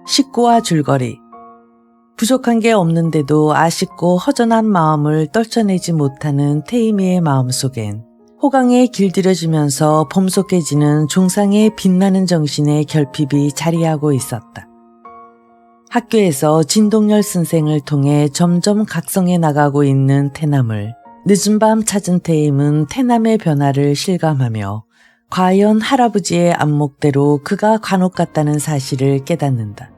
식구와 줄거리. 부족한 게 없는데도 아쉽고 허전한 마음을 떨쳐내지 못하는 태임이의 마음속엔 호강에 길들여지면서 봄속해지는 종상의 빛나는 정신의 결핍이 자리하고 있었다. 학교에서 진동열 선생을 통해 점점 각성해 나가고 있는 태남을 늦은 밤 찾은 태임은 태남의 변화를 실감하며 과연 할아버지의 안목대로 그가 간혹 같다는 사실을 깨닫는다.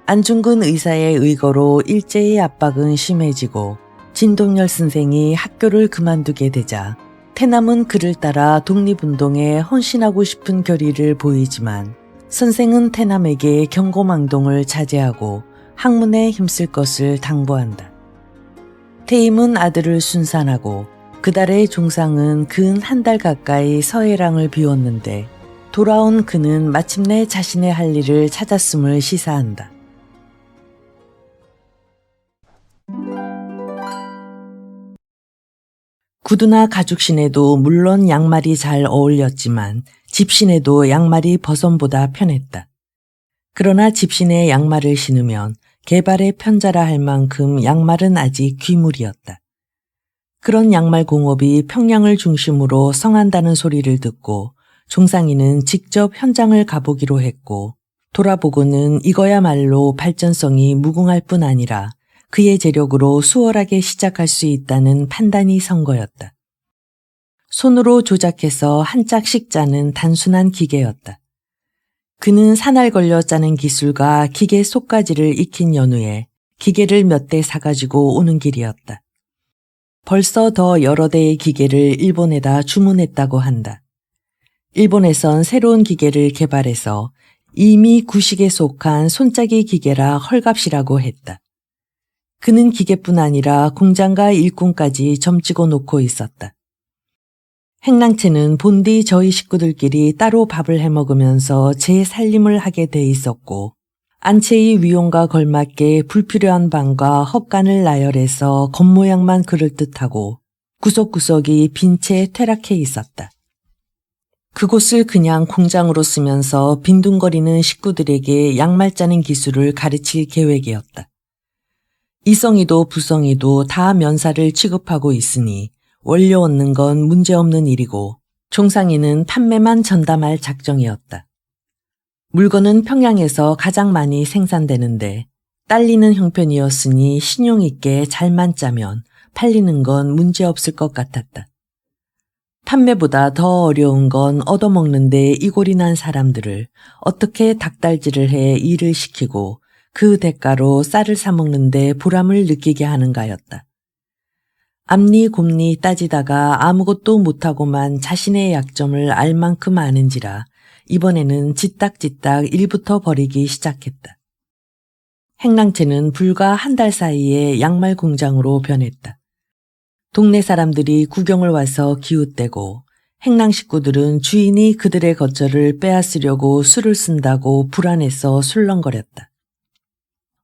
안중근 의사의 의거로 일제의 압박은 심해지고 진동열 선생이 학교를 그만두게 되자 태남은 그를 따라 독립운동에 헌신하고 싶은 결의를 보이지만 선생은 태남에게 경고망동을 자제하고 학문에 힘쓸 것을 당부한다. 태임은 아들을 순산하고 그달의 종상은 근 한 달 가까이 서해랑을 비웠는데 돌아온 그는 마침내 자신의 할 일을 찾았음을 시사한다. 구두나 가죽신에도 물론 양말이 잘 어울렸지만 집신에도 양말이 버선보다 편했다. 그러나 집신에 양말을 신으면 개발의 편자라 할 만큼 양말은 아직 귀물이었다. 그런 양말 공업이 평양을 중심으로 성한다는 소리를 듣고 종상이는 직접 현장을 가보기로 했고 돌아보고는 이거야말로 발전성이 무궁할 뿐 아니라 그의 재력으로 수월하게 시작할 수 있다는 판단이 선 거였다. 손으로 조작해서 한 짝씩 짜는 단순한 기계였다. 그는 사날 걸려 짜는 기술과 기계 속가지를 익힌 연후에 기계를 몇 대 사가지고 오는 길이었다. 벌써 더 여러 대의 기계를 일본에다 주문했다고 한다. 일본에선 새로운 기계를 개발해서 이미 구식에 속한 손짜기 기계라 헐값이라고 했다. 그는 기계뿐 아니라 공장과 일꾼까지 점찍어 놓고 있었다. 행랑채는 본디 저희 식구들끼리 따로 밥을 해먹으면서 제 살림을 하게 돼 있었고 안채의 위용과 걸맞게 불필요한 방과 헛간을 나열해서 겉모양만 그럴듯하고 구석구석이 빈 채 퇴락해 있었다. 그곳을 그냥 공장으로 쓰면서 빈둥거리는 식구들에게 양말 짜는 기술을 가르칠 계획이었다. 이성이도 부성이도 다 면사를 취급하고 있으니 원료 얻는 건 문제없는 일이고 종상이는 판매만 전담할 작정이었다. 물건은 평양에서 가장 많이 생산되는데 딸리는 형편이었으니 신용 있게 잘만 짜면 팔리는 건 문제없을 것 같았다. 판매보다 더 어려운 건 얻어먹는데 이골이 난 사람들을 어떻게 닭달질을 해 일을 시키고 그 대가로 쌀을 사먹는데 보람을 느끼게 하는가였다. 앞니 곰니 따지다가 아무것도 못하고만 자신의 약점을 알 만큼 아는지라 이번에는 지딱지딱 일부터 버리기 시작했다. 행랑채는 불과 한 달 사이에 양말 공장으로 변했다. 동네 사람들이 구경을 와서 기웃대고 행랑 식구들은 주인이 그들의 겉절을 빼앗으려고 술을 쓴다고 불안해서 술렁거렸다.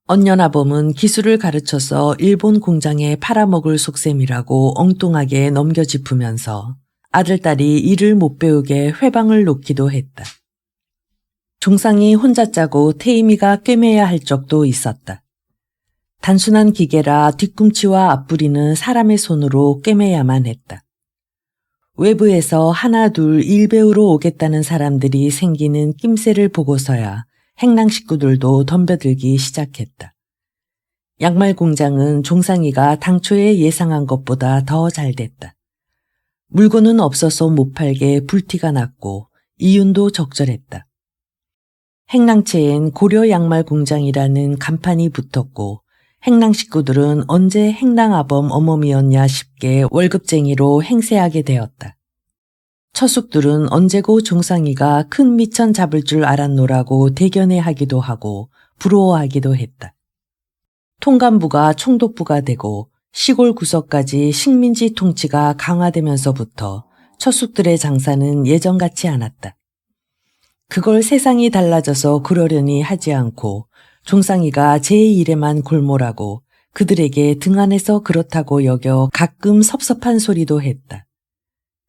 언녀나범은 기술을 가르쳐서 일본 공장에 팔아먹을 속셈이라고 엉뚱하게 넘겨짚으면서 아들딸이 일을 못 배우게 회방을 놓기도 했다. 종상이 혼자 짜고 태임이가 꿰매야 할 적도 있었다. 단순한 기계라 뒤꿈치와 앞부리는 사람의 손으로 꿰매야만 했다. 외부에서 하나 둘 일 배우러 오겠다는 사람들이 생기는 낌새를 보고서야 행랑 식구들도 덤벼들기 시작했다. 양말 공장은 종상이가 당초에 예상한 것보다 더 잘 됐다. 물건은 없어서 못 팔게 불티가 났고 이윤도 적절했다. 행랑채엔 고려 양말 공장이라는 간판이 붙었고 행랑 식구들은 언제 행랑아범 어멈이었냐 싶게 월급쟁이로 행세하게 되었다. 처숙들은 언제고 종상이가 큰 미천 잡을 줄 알았노라고 대견해하기도 하고 부러워하기도 했다. 통감부가 총독부가 되고 시골 구석까지 식민지 통치가 강화되면서부터 처숙들의 장사는 예전 같지 않았다. 그걸 세상이 달라져서 그러려니 하지 않고 종상이가 제 일에만 골몰하고 그들에게 등한해서 그렇다고 여겨 가끔 섭섭한 소리도 했다.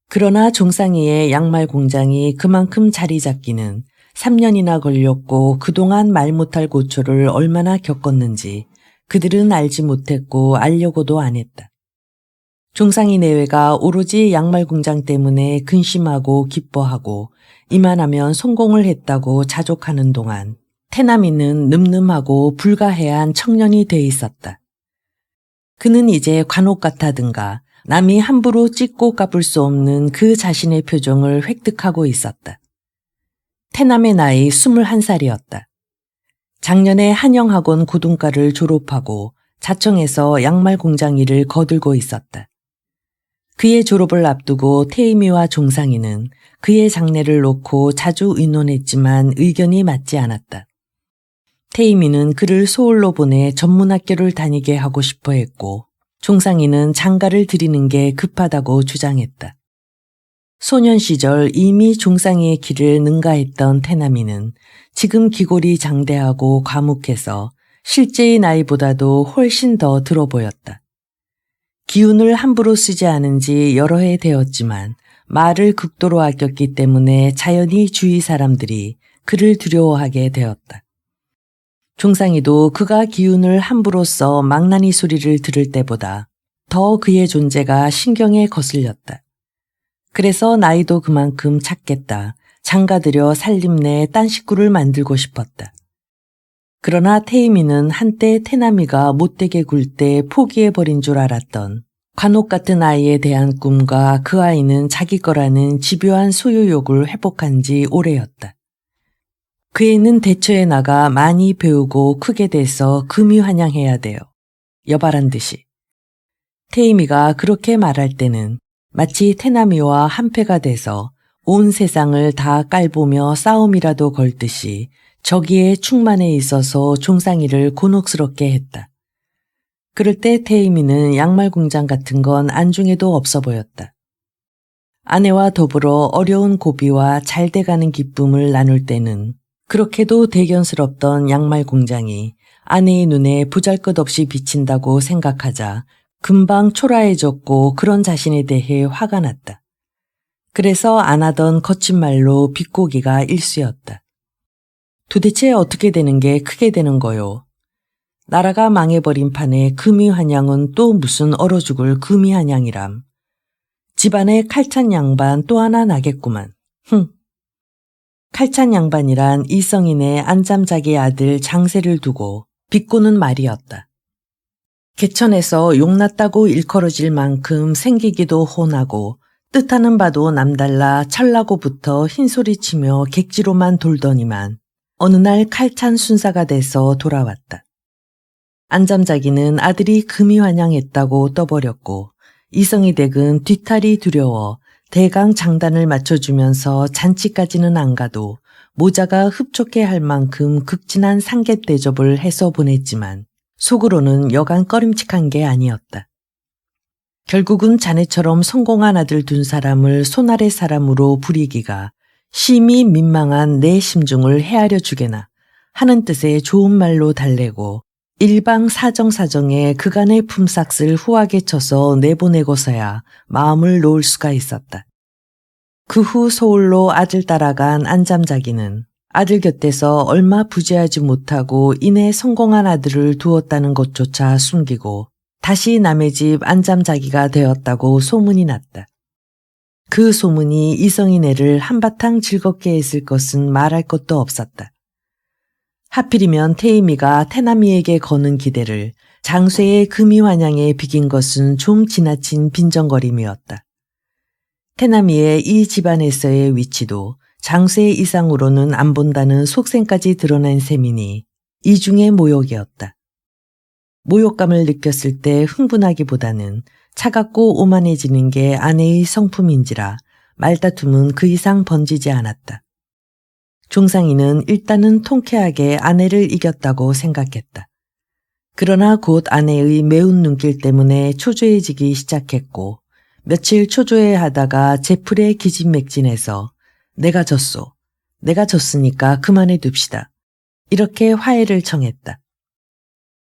그러나 종상이의 양말 공장이 그만큼 자리 잡기는 3년이나 걸렸고 그동안 말 못할 고초를 얼마나 겪었는지 그들은 알지 못했고 알려고도 안 했다. 종상이 내외가 오로지 양말 공장 때문에 근심하고 기뻐하고 이만하면 성공을 했다고 자족하는 동안 태남이는 늠름하고 불가해한 청년이 돼 있었다. 그는 이제 관옥 같아든가 남이 함부로 찍고 갚을 수 없는 그 자신의 표정을 획득하고 있었다. 태남의 나이 21살이었다. 작년에 한영학원 고등과를 졸업하고 자청에서 양말 공장 일을 거들고 있었다. 그의 졸업을 앞두고 태임이와 종상이는 그의 장래를 놓고 자주 의논했지만 의견이 맞지 않았다. 태임이는 그를 서울로 보내 전문학교를 다니게 하고 싶어 했고 종상이는 장가를 들이는 게 급하다고 주장했다. 소년 시절 이미 종상이의 길을 능가했던 태남이는 지금 기골이 장대하고 과묵해서 실제의 나이보다도 훨씬 더 들어 보였다. 기운을 함부로 쓰지 않은 지 여러 해 되었지만 말을 극도로 아꼈기 때문에 자연히 주위 사람들이 그를 두려워하게 되었다. 종상이도 그가 기운을 함부로 써 망나니 소리를 들을 때보다 더 그의 존재가 신경에 거슬렸다. 그래서 나이도 그만큼 찾겠다. 장가들여 살림내 딴 식구를 만들고 싶었다. 그러나 태임이는 한때 태남이가 못되게 굴 때 포기해버린 줄 알았던 관옥 같은 아이에 대한 꿈과 그 아이는 자기 거라는 집요한 소유욕을 회복한 지 오래였다. 그 애는 대처에 나가 많이 배우고 크게 돼서 금이환영해야 돼요. 여발한 듯이. 태임이가 그렇게 말할 때는 마치 태남이와 한패가 돼서 온 세상을 다 깔보며 싸움이라도 걸듯이 저기에 충만해 있어서 종상이를 곤혹스럽게 했다. 그럴 때 태임이는 양말 공장 같은 건 안중에도 없어 보였다. 아내와 더불어 어려운 고비와 잘 돼가는 기쁨을 나눌 때는 그렇게도 대견스럽던 양말 공장이 아내의 눈에 보잘것없이 비친다고 생각하자 금방 초라해졌고 그런 자신에 대해 화가 났다. 그래서 안 하던 거친 말로 비꼬기가 일쑤였다. 도대체 어떻게 되는 게 크게 되는 거요? 나라가 망해버린 판에 금이환양은 또 무슨 얼어 죽을 금이환양이람. 집안에 칼찬 양반 또 하나 나겠구만. 칼찬 양반이란 이성인의 안잠자기 아들 장세를 두고 비꼬는 말이었다. 개천에서 용났다고 일컬어질 만큼 생기기도 혼하고 뜻하는 바도 남달라 철나고부터 흰소리치며 객지로만 돌더니만 어느 날 칼찬 순사가 돼서 돌아왔다. 안잠자기는 아들이 금이환양했다고 떠버렸고 이성이 댁은 뒤탈이 두려워 대강 장단을 맞춰주면서 잔치까지는 안 가도 모자가 흡족해 할 만큼 극진한 상객 대접을 해서 보냈지만 속으로는 여간 꺼림칙한 게 아니었다. 결국은 자네처럼 성공한 아들 둔 사람을 손아래 사람으로 부리기가 심히 민망한 내 심중을 헤아려 주게나 하는 뜻의 좋은 말로 달래고 일방 사정사정에 그간의 품삯을 후하게 쳐서 내보내고서야 마음을 놓을 수가 있었다. 그 후 서울로 아들 따라간 안잠자기는 아들 곁에서 얼마 부재하지 못하고 이내 성공한 아들을 두었다는 것조차 숨기고 다시 남의 집 안잠자기가 되었다고 소문이 났다. 그 소문이 이성인 애를 한바탕 즐겁게 했을 것은 말할 것도 없었다. 하필이면 태임이가 태남이에게 거는 기대를 장쇠의 금이환양에 비긴 것은 좀 지나친 빈정거림이었다. 태남이의 이 집안에서의 위치도 장쇠 이상으로는 안 본다는 속셈까지 드러낸 셈이니 이중의 모욕이었다. 모욕감을 느꼈을 때 흥분하기보다는 차갑고 오만해지는 게 아내의 성품인지라 말다툼은 그 이상 번지지 않았다. 종상이는 일단은 통쾌하게 아내를 이겼다고 생각했다. 그러나 곧 아내의 매운 눈길 때문에 초조해지기 시작했고 며칠 초조해하다가 제풀에 기진맥진해서 내가 졌소. 내가 졌으니까 그만해 둡시다. 이렇게 화해를 청했다.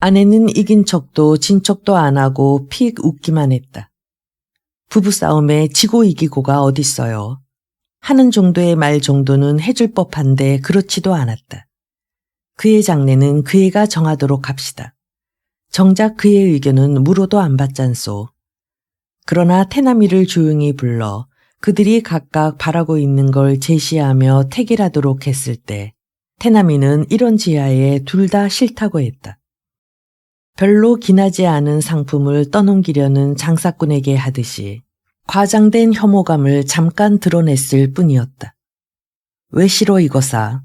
아내는 이긴 척도 진 척도 안 하고 픽 웃기만 했다. 부부싸움에 지고 이기고가 어딨어요. 하는 정도의 말 정도는 해줄 법한데 그렇지도 않았다. 그의 장래는 그 애가 정하도록 합시다. 정작 그의 의견은 물어도 안 받잖소. 그러나 태남이를 조용히 불러 그들이 각각 바라고 있는 걸 제시하며 택일하도록 했을 때 태남이는 이런 지하에 둘 다 싫다고 했다. 별로 기나지 않은 상품을 떠넘기려는 장사꾼에게 하듯이 과장된 혐오감을 잠깐 드러냈을 뿐이었다. 왜 싫어 이거사?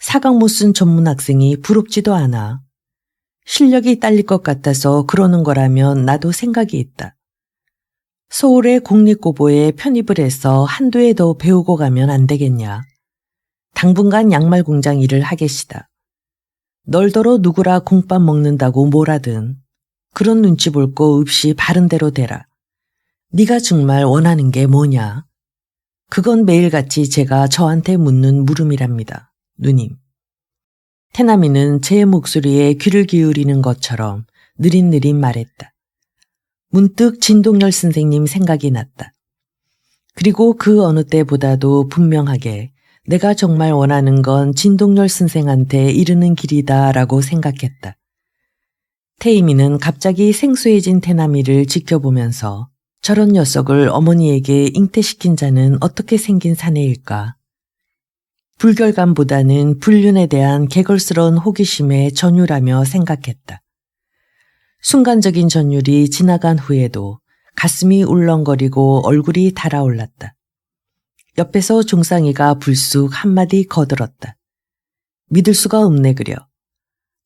사각 못 쓴 전문 학생이 부럽지도 않아. 실력이 딸릴 것 같아서 그러는 거라면 나도 생각이 있다. 서울의 공립고보에 편입을 해서 한두 해 더 배우고 가면 안 되겠냐. 당분간 양말 공장 일을 하겠시다. 널더러 누구라 공밥 먹는다고 뭐라든 그런 눈치 볼 거 없이 바른 대로 되라. 네가 정말 원하는 게 뭐냐? 그건 매일같이 제가 저한테 묻는 물음이랍니다. 누님. 태남이는 제 목소리에 귀를 기울이는 것처럼 느릿느릿 말했다. 문득 진동열 선생님 생각이 났다. 그리고 그 어느 때보다도 분명하게 내가 정말 원하는 건 진동열 선생한테 이르는 길이다라고 생각했다. 태임이는 갑자기 생소해진 태남이를 지켜보면서 저런 녀석을 어머니에게 잉태시킨 자는 어떻게 생긴 사내일까? 불결감보다는 불륜에 대한 개걸스러운 호기심에 전율하며 생각했다. 순간적인 전율이 지나간 후에도 가슴이 울렁거리고 얼굴이 달아올랐다. 옆에서 종상이가 불쑥 한마디 거들었다. 믿을 수가 없네 그려.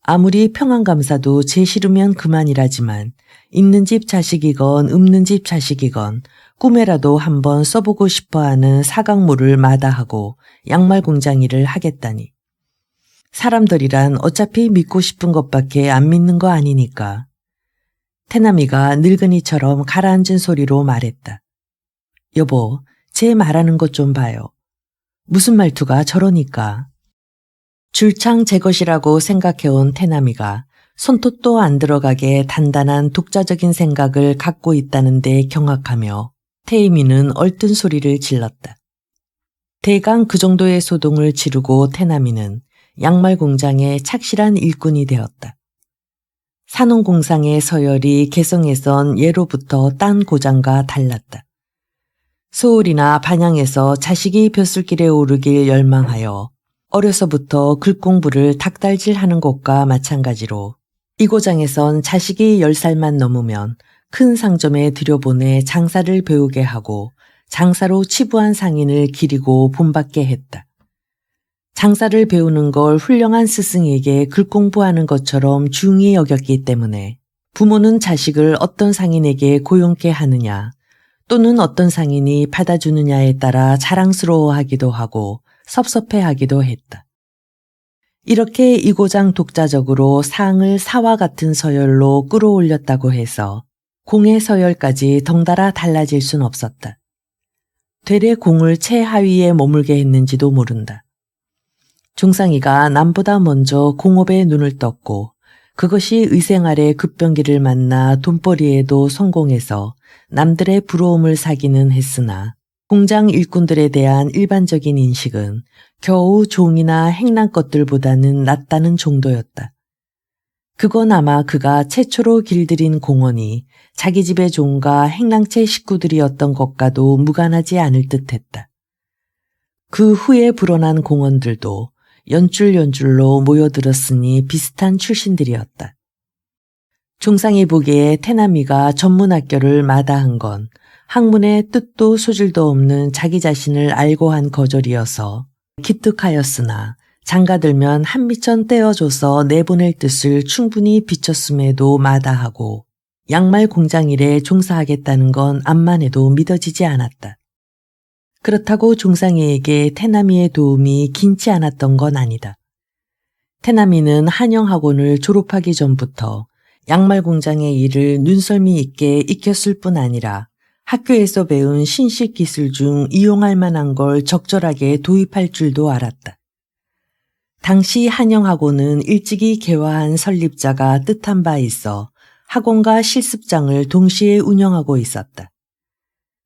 아무리 평안감사도 제 싫으면 그만이라지만 있는 집 자식이건 없는 집 자식이건 꿈에라도 한번 써보고 싶어하는 사각모를 마다하고 양말 공장 일을 하겠다니. 사람들이란 어차피 믿고 싶은 것밖에 안 믿는 거 아니니까. 태남이가 늙은이처럼 가라앉은 소리로 말했다. 여보, 제 말하는 것 좀 봐요. 무슨 말투가 저러니까. 줄창 제 것이라고 생각해온 태남이가 손톱도 안 들어가게 단단한 독자적인 생각을 갖고 있다는 데 경악하며 태임이는 얼뜬 소리를 질렀다. 대강 그 정도의 소동을 지르고 태남이는 양말 공장의 착실한 일꾼이 되었다. 산업공상의 서열이 개성에선 예로부터 딴 고장과 달랐다. 서울이나 반양에서 자식이 벼슬길에 오르길 열망하여 어려서부터 글공부를 닥달질하는 것과 마찬가지로 이 고장에선 자식이 10살만 넘으면 큰 상점에 들여보내 장사를 배우게 하고 장사로 치부한 상인을 기리고 본받게 했다. 장사를 배우는 걸 훌륭한 스승에게 글공부하는 것처럼 중히 여겼기 때문에 부모는 자식을 어떤 상인에게 고용케 하느냐 또는 어떤 상인이 받아주느냐에 따라 자랑스러워하기도 하고 섭섭해하기도 했다. 이렇게 이고장 독자적으로 상을 사와 같은 서열로 끌어올렸다고 해서 공의 서열까지 덩달아 달라질 순 없었다. 되레 공을 최하위에 머물게 했는지도 모른다. 종상이가 남보다 먼저 공업에 눈을 떴고 그것이 의생활의 급변기를 만나 돈벌이에도 성공해서 남들의 부러움을 사기는 했으나 공장 일꾼들에 대한 일반적인 인식은 겨우 종이나 행랑 것들보다는 낫다는 정도였다. 그건 아마 그가 최초로 길들인 공원이 자기 집의 종과 행랑채 식구들이었던 것과도 무관하지 않을 듯했다. 그 후에 불어난 공원들도 연줄연줄로 모여들었으니 비슷한 출신들이었다. 종상이 보기에 태남이가 전문학교를 마다한 건 학문의 뜻도 소질도 없는 자기 자신을 알고 한 거절이어서 기특하였으나 장가들면 한미천 떼어줘서 내보낼 뜻을 충분히 비쳤음에도 마다하고 양말 공장 일에 종사하겠다는 건 암만 해도 믿어지지 않았다. 그렇다고 종상이에게 태남이의 도움이 긴치 않았던 건 아니다. 태남이는 한영학원을 졸업하기 전부터 양말 공장의 일을 눈썰미 있게 익혔을 뿐 아니라 학교에서 배운 신식 기술 중 이용할 만한 걸 적절하게 도입할 줄도 알았다. 당시 한영학원은 일찍이 개화한 설립자가 뜻한 바 있어 학원과 실습장을 동시에 운영하고 있었다.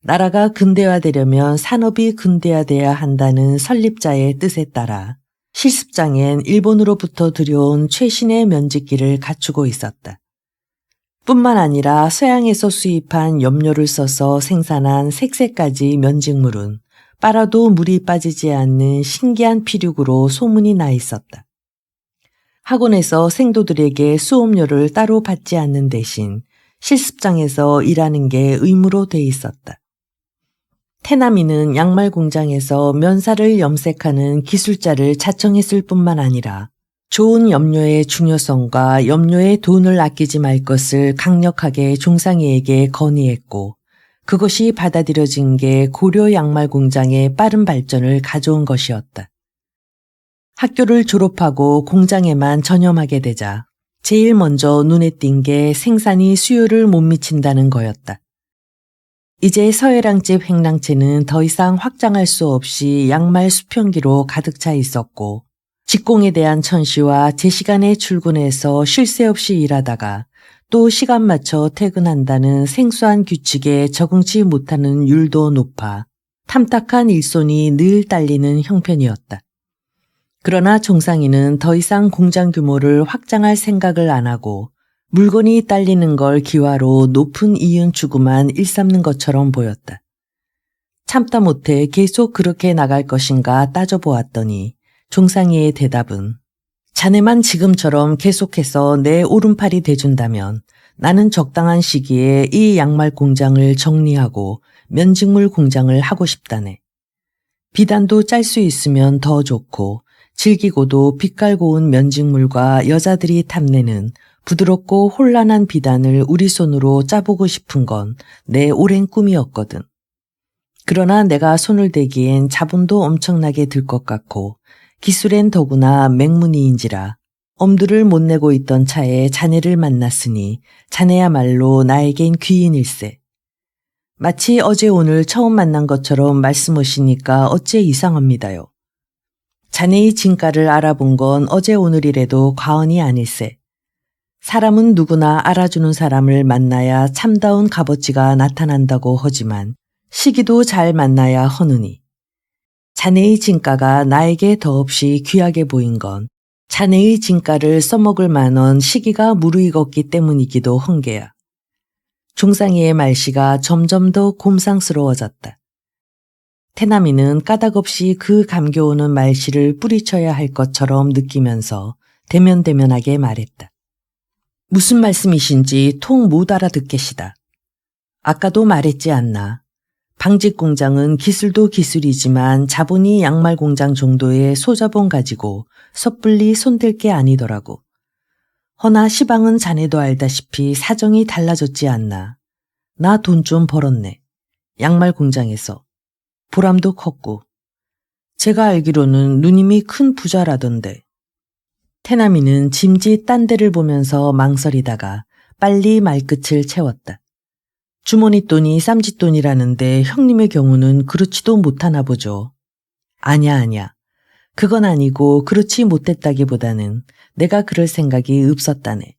나라가 근대화되려면 산업이 근대화돼야 한다는 설립자의 뜻에 따라 실습장엔 일본으로부터 들여온 최신의 면직기를 갖추고 있었다. 뿐만 아니라 서양에서 수입한 염료를 써서 생산한 색색까지 면직물은 빨아도 물이 빠지지 않는 신기한 피륙으로 소문이 나 있었다. 학원에서 생도들에게 수업료를 따로 받지 않는 대신 실습장에서 일하는 게 의무로 돼 있었다. 태남이는 양말 공장에서 면사를 염색하는 기술자를 자청했을 뿐만 아니라 좋은 염료의 중요성과 염료에 돈을 아끼지 말 것을 강력하게 종상이에게 건의했고 그것이 받아들여진 게 고려 양말 공장의 빠른 발전을 가져온 것이었다. 학교를 졸업하고 공장에만 전념하게 되자 제일 먼저 눈에 띈 게 생산이 수요를 못 미친다는 거였다. 이제 서해랑집 횡랑채는 더 이상 확장할 수 없이 양말 수평기로 가득 차 있었고 직공에 대한 천시와 제 시간에 출근해서 쉴 새 없이 일하다가 또 시간 맞춰 퇴근한다는 생소한 규칙에 적응치 못하는 율도 높아 탐탁한 일손이 늘 딸리는 형편이었다. 그러나 종상이는 더 이상 공장 규모를 확장할 생각을 안 하고 물건이 딸리는 걸 기화로 높은 이윤 추구만 일삼는 것처럼 보였다. 참다 못해 계속 그렇게 나갈 것인가 따져보았더니 종상이의 대답은 자네만 지금처럼 계속해서 내 오른팔이 돼준다면 나는 적당한 시기에 이 양말 공장을 정리하고 면직물 공장을 하고 싶다네. 비단도 짤 수 있으면 더 좋고 질기고도 빛깔 고운 면직물과 여자들이 탐내는 부드럽고 혼란한 비단을 우리 손으로 짜보고 싶은 건 내 오랜 꿈이었거든. 그러나 내가 손을 대기엔 자본도 엄청나게 들 것 같고 기술엔 더구나 맹문이인지라 엄두를 못 내고 있던 차에 자네를 만났으니 자네야말로 나에겐 귀인일세. 마치 어제 오늘 처음 만난 것처럼 말씀하시니까 어째 이상합니다요. 자네의 진가를 알아본 건 어제 오늘이라도 과언이 아닐세. 사람은 누구나 알아주는 사람을 만나야 참다운 값어치가 나타난다고 하지만 시기도 잘 만나야 허느니 자네의 진가가 나에게 더없이 귀하게 보인 건 자네의 진가를 써먹을 만한 시기가 무르익었기 때문이기도 한 게야. 종상이의 말씨가 점점 더 곰상스러워졌다. 태남이는 까닭없이 그 감겨오는 말씨를 뿌리쳐야 할 것처럼 느끼면서 대면대면하게 말했다. 무슨 말씀이신지 통 못 알아듣겠시다. 아까도 말했지 않나. 방직 공장은 기술도 기술이지만 자본이 양말 공장 정도의 소자본 가지고 섣불리 손댈 게 아니더라고. 허나 시방은 자네도 알다시피 사정이 달라졌지 않나. 나 돈 좀 벌었네. 양말 공장에서. 보람도 컸고. 제가 알기로는 누님이 큰 부자라던데. 태남이는 짐짓 딴 데를 보면서 망설이다가 빨리 말끝을 채웠다. 주머니 돈이 쌈짓돈이라는데 형님의 경우는 그렇지도 못하나 보죠. 아냐. 그건 아니고 그렇지 못했다기보다는 내가 그럴 생각이 없었다네.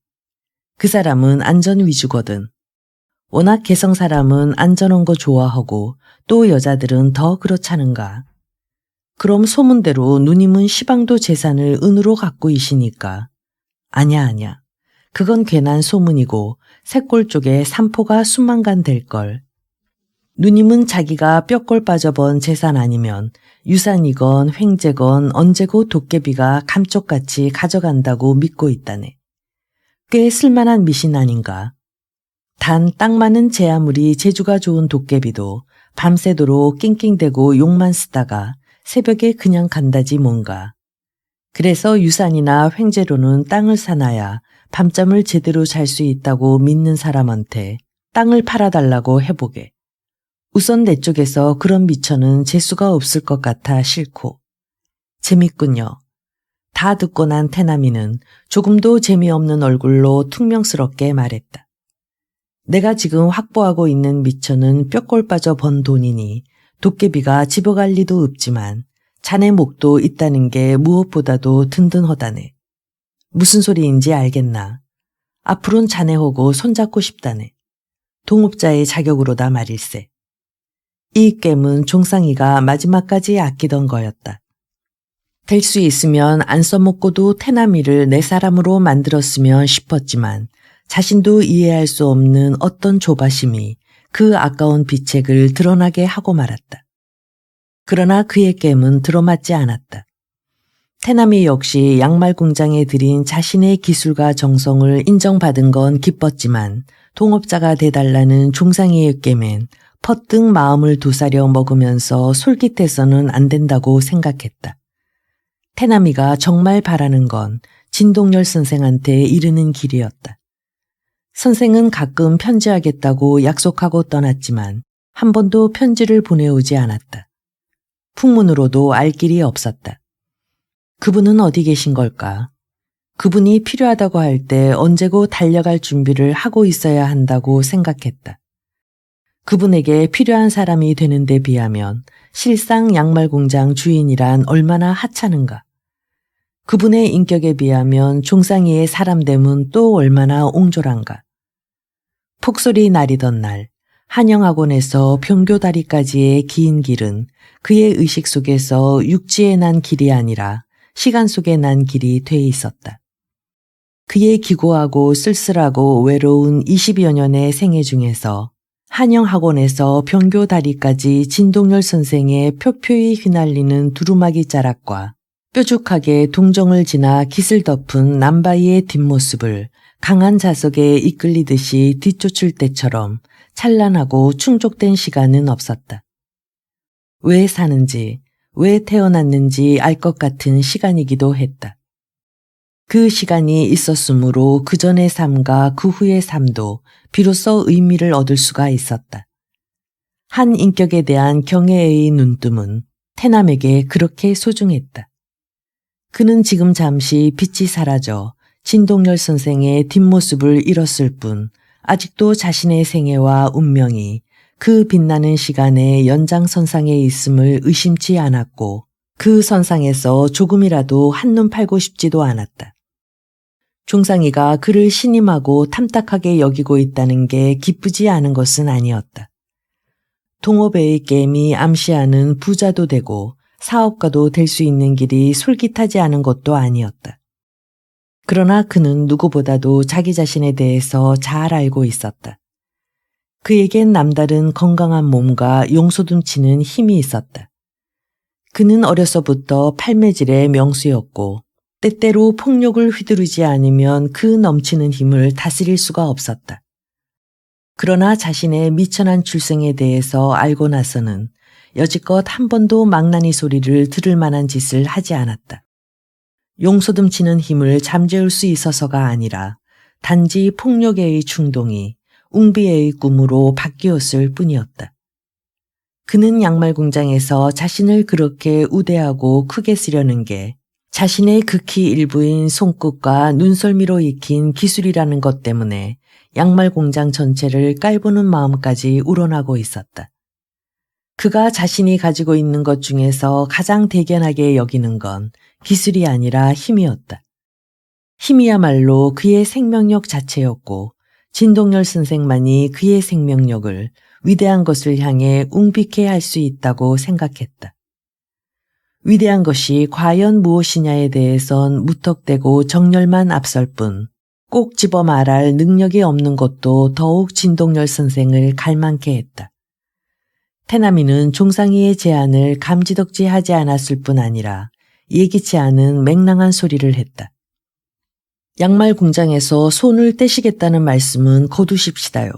그 사람은 안전 위주거든. 워낙 개성 사람은 안전한 거 좋아하고 또 여자들은 더 그렇잖은가. 그럼 소문대로 누님은 시방도 재산을 은으로 갖고 이시니까. 아냐. 그건 괜한 소문이고 새골 쪽에 산포가 수만간 될걸. 누님은 자기가 뼈골 빠져본 재산 아니면 유산이건 횡재건 언제고 도깨비가 감쪽같이 가져간다고 믿고 있다네. 꽤 쓸만한 미신 아닌가. 단 딱 많은 제 아무리 재주가 좋은 도깨비도 밤새도록 낑낑대고 욕만 쓰다가 새벽에 그냥 간다지 뭔가. 그래서 유산이나 횡재로는 땅을 사놔야 밤잠을 제대로 잘 수 있다고 믿는 사람한테 땅을 팔아달라고 해보게. 우선 내 쪽에서 그런 미천은 재수가 없을 것 같아 싫고. 재밌군요. 다 듣고 난 태남이는 조금도 재미없는 얼굴로 퉁명스럽게 말했다. 내가 지금 확보하고 있는 미천은 뼈골 빠져 번 돈이니 도깨비가 집어갈 리도 없지만 자네 목도 있다는 게 무엇보다도 든든하다네. 무슨 소리인지 알겠나. 앞으론 자네하고 손잡고 싶다네. 동업자의 자격으로다 말일세. 이 깸은 종상이가 마지막까지 아끼던 거였다. 될 수 있으면 안 써먹고도 태남이를 내 사람으로 만들었으면 싶었지만 자신도 이해할 수 없는 어떤 조바심이 그 아까운 비책을 드러나게 하고 말았다. 그러나 그의 깸은 들어맞지 않았다. 태남이 역시 양말 공장에 들인 자신의 기술과 정성을 인정받은 건 기뻤지만 동업자가 돼달라는 종상이의 깸엔 퍼뜩 마음을 도사려 먹으면서 솔깃해서는 안 된다고 생각했다. 태남이가 정말 바라는 건 진동열 선생한테 이르는 길이었다. 선생은 가끔 편지하겠다고 약속하고 떠났지만 한 번도 편지를 보내오지 않았다. 풍문으로도 알 길이 없었다. 그분은 어디 계신 걸까? 그분이 필요하다고 할 때 언제고 달려갈 준비를 하고 있어야 한다고 생각했다. 그분에게 필요한 사람이 되는 데 비하면 실상 양말 공장 주인이란 얼마나 하찮은가. 그분의 인격에 비하면 종상이의 사람됨은 또 얼마나 옹졸한가. 폭설이 나리던 날 한영학원에서 병교다리까지의 긴 길은 그의 의식 속에서 육지에 난 길이 아니라 시간 속에 난 길이 돼 있었다. 그의 기고하고 쓸쓸하고 외로운 20여 년의 생애 중에서 한영학원에서 병교다리까지 진동열 선생의 표표히 휘날리는 두루마기 자락과 뾰족하게 동정을 지나 깃을 덮은 남바위의 뒷모습을 강한 자석에 이끌리듯이 뒤쫓을 때처럼 찬란하고 충족된 시간은 없었다. 왜 사는지, 왜 태어났는지 알 것 같은 시간이기도 했다. 그 시간이 있었으므로 그 전의 삶과 그 후의 삶도 비로소 의미를 얻을 수가 있었다. 한 인격에 대한 경애의 눈뜸은 태남에게 그렇게 소중했다. 그는 지금 잠시 빛이 사라져 진동열 선생의 뒷모습을 잃었을 뿐 아직도 자신의 생애와 운명이 그 빛나는 시간의 연장선상에 있음을 의심치 않았고 그 선상에서 조금이라도 한눈 팔고 싶지도 않았다. 종상이가 그를 신임하고 탐탁하게 여기고 있다는 게 기쁘지 않은 것은 아니었다. 동업의 깸이 암시하는 부자도 되고 사업가도 될 수 있는 길이 솔깃하지 않은 것도 아니었다. 그러나 그는 누구보다도 자기 자신에 대해서 잘 알고 있었다. 그에겐 남다른 건강한 몸과 용소둠치는 힘이 있었다. 그는 어려서부터 팔매질의 명수였고 때때로 폭력을 휘두르지 않으면 그 넘치는 힘을 다스릴 수가 없었다. 그러나 자신의 미천한 출생에 대해서 알고 나서는 여지껏 한 번도 망나니 소리를 들을 만한 짓을 하지 않았다. 용소듬치는 힘을 잠재울 수 있어서가 아니라 단지 폭력의 충동이 웅비의 꿈으로 바뀌었을 뿐이었다. 그는 양말 공장에서 자신을 그렇게 우대하고 크게 쓰려는 게 자신의 극히 일부인 손끝과 눈썰미로 익힌 기술이라는 것 때문에 양말 공장 전체를 깔보는 마음까지 우러나고 있었다. 그가 자신이 가지고 있는 것 중에서 가장 대견하게 여기는 건 기술이 아니라 힘이었다. 힘이야말로 그의 생명력 자체였고 진동열 선생만이 그의 생명력을 위대한 것을 향해 웅빅해 할 수 있다고 생각했다. 위대한 것이 과연 무엇이냐에 대해선 무턱대고 정열만 앞설 뿐 꼭 집어 말할 능력이 없는 것도 더욱 진동열 선생을 갈망케 했다. 태남이는 종상이의 제안을 감지덕지하지 않았을 뿐 아니라 예기치 않은 맹랑한 소리를 했다. 양말 공장에서 손을 떼시겠다는 말씀은 거두십시다요.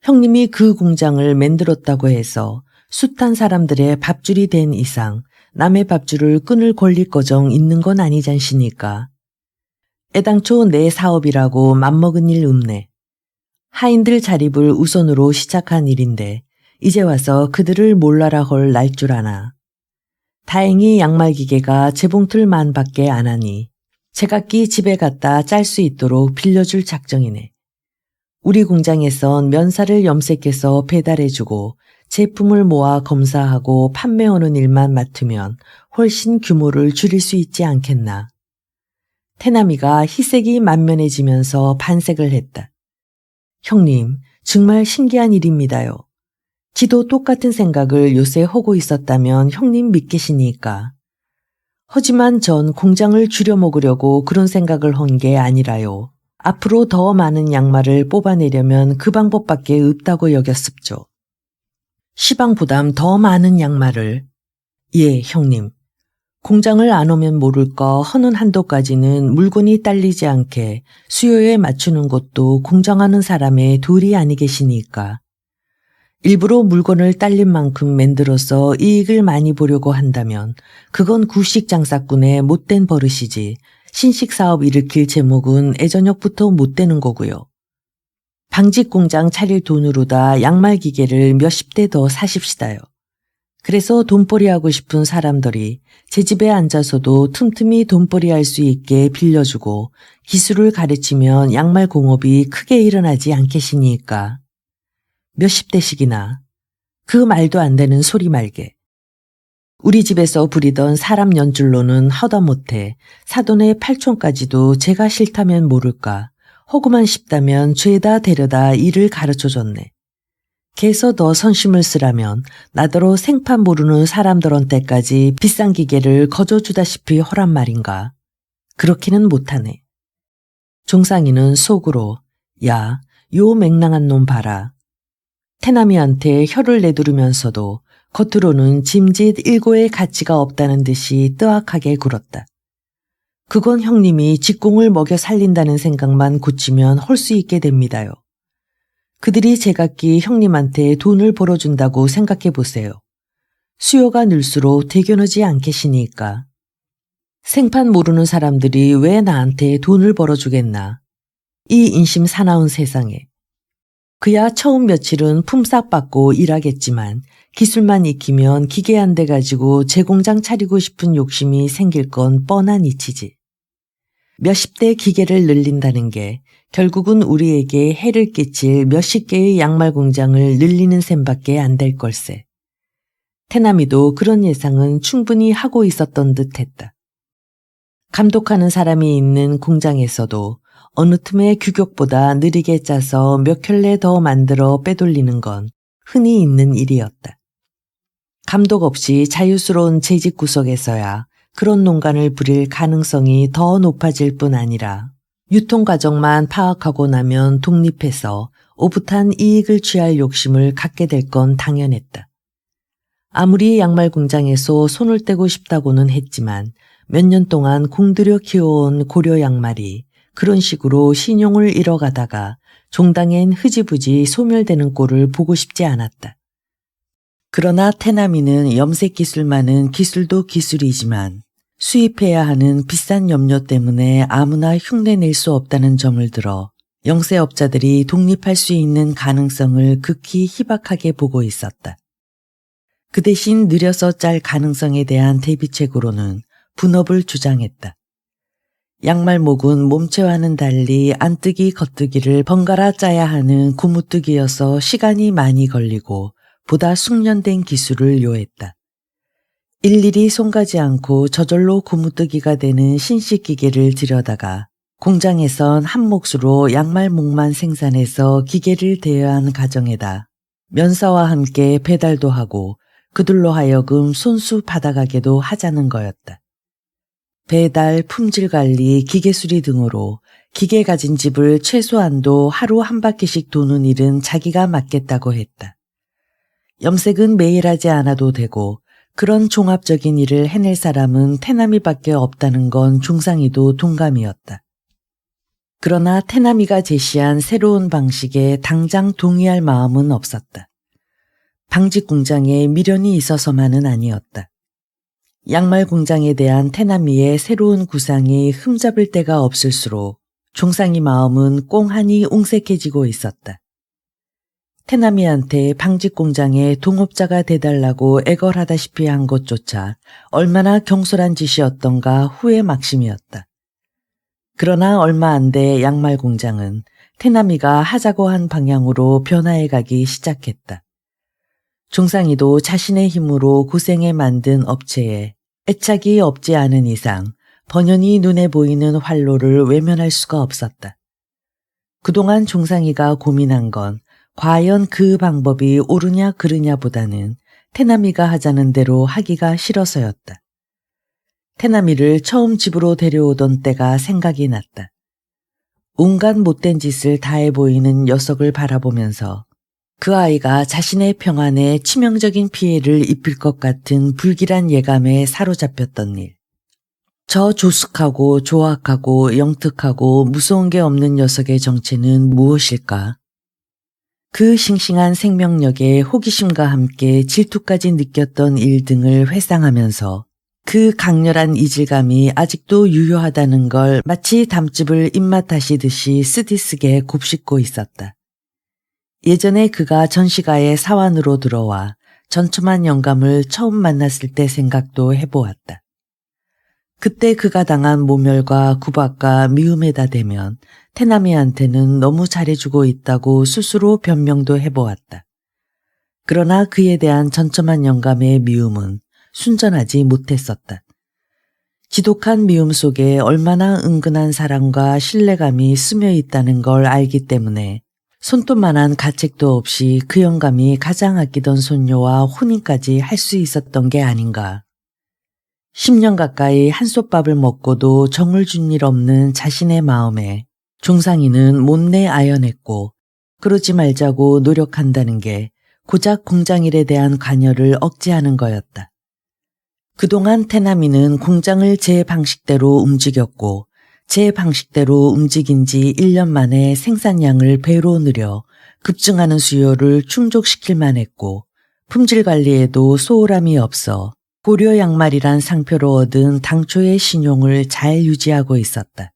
형님이 그 공장을 만들었다고 해서 숱한 사람들의 밥줄이 된 이상 남의 밥줄을 끊을 권리꺼정 있는 건 아니잖시니까. 애당초 내 사업이라고 맘먹은 일 없네. 하인들 자립을 우선으로 시작한 일인데 이제 와서 그들을 몰라라 헐 날 줄 아나. 다행히 양말 기계가 재봉틀만 밖에 안 하니 제각기 집에 갖다 짤 수 있도록 빌려줄 작정이네. 우리 공장에선 면사를 염색해서 배달해주고 제품을 모아 검사하고 판매하는 일만 맡으면 훨씬 규모를 줄일 수 있지 않겠나. 태남이가 희색이 만면해지면서 반색을 했다. 형님, 정말 신기한 일입니다요. 지도 똑같은 생각을 요새 하고 있었다면 형님 믿겠시니까. 하지만 전 공장을 줄여먹으려고 그런 생각을 한 게 아니라요. 앞으로 더 많은 양말을 뽑아내려면 그 방법밖에 없다고 여겼습죠. 시방보담 더 많은 양말을. 예, 형님. 공장을 안 오면 모를까 허는 한도까지는 물건이 딸리지 않게 수요에 맞추는 것도 공장하는 사람의 도리 아니겠시니까. 일부러 물건을 딸린 만큼 만들어서 이익을 많이 보려고 한다면 그건 구식장사꾼의 못된 버릇이지 신식사업 일으킬 제목은 애저녁부터 못 되는 거고요. 방직공장 차릴 돈으로다 양말 기계를 몇십 대 더 사십시다요. 그래서 돈벌이 하고 싶은 사람들이 제 집에 앉아서도 틈틈이 돈벌이 할 수 있게 빌려주고 기술을 가르치면 양말 공업이 크게 일어나지 않겠시니까. 몇십 대씩이나. 그 말도 안 되는 소리 말게. 우리 집에서 부리던 사람 연줄로는 하다못해 사돈의 팔촌까지도 제가 싫다면 모를까. 호구만 싶다면 죄다 데려다 일을 가르쳐줬네. 개서 더 선심을 쓰라면 나더러 생판 모르는 사람들한테까지 비싼 기계를 거저주다시피 허란 말인가. 그렇게는 못하네. 종상이는 속으로 야, 요 맹랑한 놈 봐라. 태남이한테 혀를 내두르면서도 겉으로는 짐짓 일고의 가치가 없다는 듯이 뜨악하게 굴었다. 그건 형님이 직공을 먹여 살린다는 생각만 고치면 할 수 있게 됩니다요. 그들이 제각기 형님한테 돈을 벌어준다고 생각해 보세요. 수요가 늘수록 대견하지 않겠시니까. 생판 모르는 사람들이 왜 나한테 돈을 벌어주겠나. 이 인심 사나운 세상에. 그야 처음 며칠은 품삯 받고 일하겠지만 기술만 익히면 기계 한 대 가지고 제공장 차리고 싶은 욕심이 생길 건 뻔한 이치지. 몇십 대 기계를 늘린다는 게 결국은 우리에게 해를 끼칠 몇십 개의 양말 공장을 늘리는 셈밖에 안 될 걸세. 태남이도 그런 예상은 충분히 하고 있었던 듯 했다. 감독하는 사람이 있는 공장에서도 어느 틈에 규격보다 느리게 짜서 몇 켤레 더 만들어 빼돌리는 건 흔히 있는 일이었다. 감독 없이 자유스러운 재직 구석에서야 그런 농간을 부릴 가능성이 더 높아질 뿐 아니라 유통 과정만 파악하고 나면 독립해서 오붓한 이익을 취할 욕심을 갖게 될 건 당연했다. 아무리 양말 공장에서 손을 떼고 싶다고는 했지만 몇 년 동안 공들여 키워온 고려 양말이 그런 식으로 신용을 잃어가다가 종당엔 흐지부지 소멸되는 꼴을 보고 싶지 않았다. 그러나 태남이는 염색 기술만은 기술도 기술이지만 수입해야 하는 비싼 염료 때문에 아무나 흉내낼 수 없다는 점을 들어 영세업자들이 독립할 수 있는 가능성을 극히 희박하게 보고 있었다. 그 대신 느려서 짤 가능성에 대한 대비책으로는 분업을 주장했다. 양말목은 몸체와는 달리 안뜨기 겉뜨기를 번갈아 짜야 하는 고무뜨기여서 시간이 많이 걸리고 보다 숙련된 기술을 요했다. 일일이 손가지 않고 저절로 고무뜨기가 되는 신식기계를 들여다가 공장에선 한 몫으로 양말목만 생산해서 기계를 대여한 가정에다 면사와 함께 배달도 하고 그들로 하여금 손수 받아가게도 하자는 거였다. 배달, 품질관리, 기계수리 등으로 기계 가진 집을 최소한도 하루 한 바퀴씩 도는 일은 자기가 맡겠다고 했다. 염색은 매일 하지 않아도 되고 그런 종합적인 일을 해낼 사람은 태남이밖에 없다는 건 중상이도 동감이었다. 그러나 태남이가 제시한 새로운 방식에 당장 동의할 마음은 없었다. 방직 공장에 미련이 있어서만은 아니었다. 양말 공장에 대한 태남이의 새로운 구상이 흠잡을 데가 없을수록 종상이 마음은 꽁하니 옹색해지고 있었다. 태남이한테 방직 공장에 동업자가 돼달라고 애걸하다시피 한 것조차 얼마나 경솔한 짓이었던가 후회 막심이었다. 그러나 얼마 안 돼 양말 공장은 태남이가 하자고 한 방향으로 변화해가기 시작했다. 종상이도 자신의 힘으로 고생해 만든 업체에 애착이 없지 않은 이상 번연히 눈에 보이는 활로를 외면할 수가 없었다. 그동안 종상이가 고민한 건 과연 그 방법이 옳으냐 그르냐보다는 태남이가 하자는 대로 하기가 싫어서였다. 태남이를 처음 집으로 데려오던 때가 생각이 났다. 온갖 못된 짓을 다해 보이는 녀석을 바라보면서 그 아이가 자신의 평안에 치명적인 피해를 입힐 것 같은 불길한 예감에 사로잡혔던 일. 저 조숙하고 조악하고 영특하고 무서운 게 없는 녀석의 정체는 무엇일까? 그 싱싱한 생명력에 호기심과 함께 질투까지 느꼈던 일 등을 회상하면서 그 강렬한 이질감이 아직도 유효하다는 걸 마치 담즙을 입맛하시듯이 쓰디쓰게 곱씹고 있었다. 예전에 그가 전시가의 사환으로 들어와 전처만 영감을 처음 만났을 때 생각도 해보았다. 그때 그가 당한 모멸과 구박과 미움에다 대면 태남이한테는 너무 잘해주고 있다고 스스로 변명도 해보았다. 그러나 그에 대한 전처만 영감의 미움은 순전하지 못했었다. 지독한 미움 속에 얼마나 은근한 사랑과 신뢰감이 스며 있다는 걸 알기 때문에 손톱만한 가책도 없이 그 영감이 가장 아끼던 손녀와 혼인까지 할 수 있었던 게 아닌가. 10년 가까이 한솥밥을 먹고도 정을 준 일 없는 자신의 마음에 종상이는 못내 아연했고 그러지 말자고 노력한다는 게 고작 공장일에 대한 관여를 억제하는 거였다. 그동안 태남이는 공장을 제 방식대로 움직였고 제 방식대로 움직인 지 1년 만에 생산량을 배로 늘려 급증하는 수요를 충족시킬만 했고 품질 관리에도 소홀함이 없어 고려 양말이란 상표로 얻은 당초의 신용을 잘 유지하고 있었다.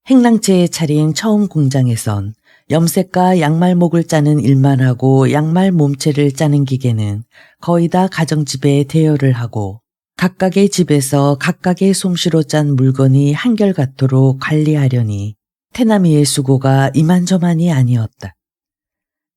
행랑채에 차린 처음 공장에선 염색과 양말목을 짜는 일만 하고 양말 몸체를 짜는 기계는 거의 다 가정집에 대여를 하고 각각의 집에서 각각의 솜씨로 짠 물건이 한결같도록 관리하려니 태남이의 수고가 이만저만이 아니었다.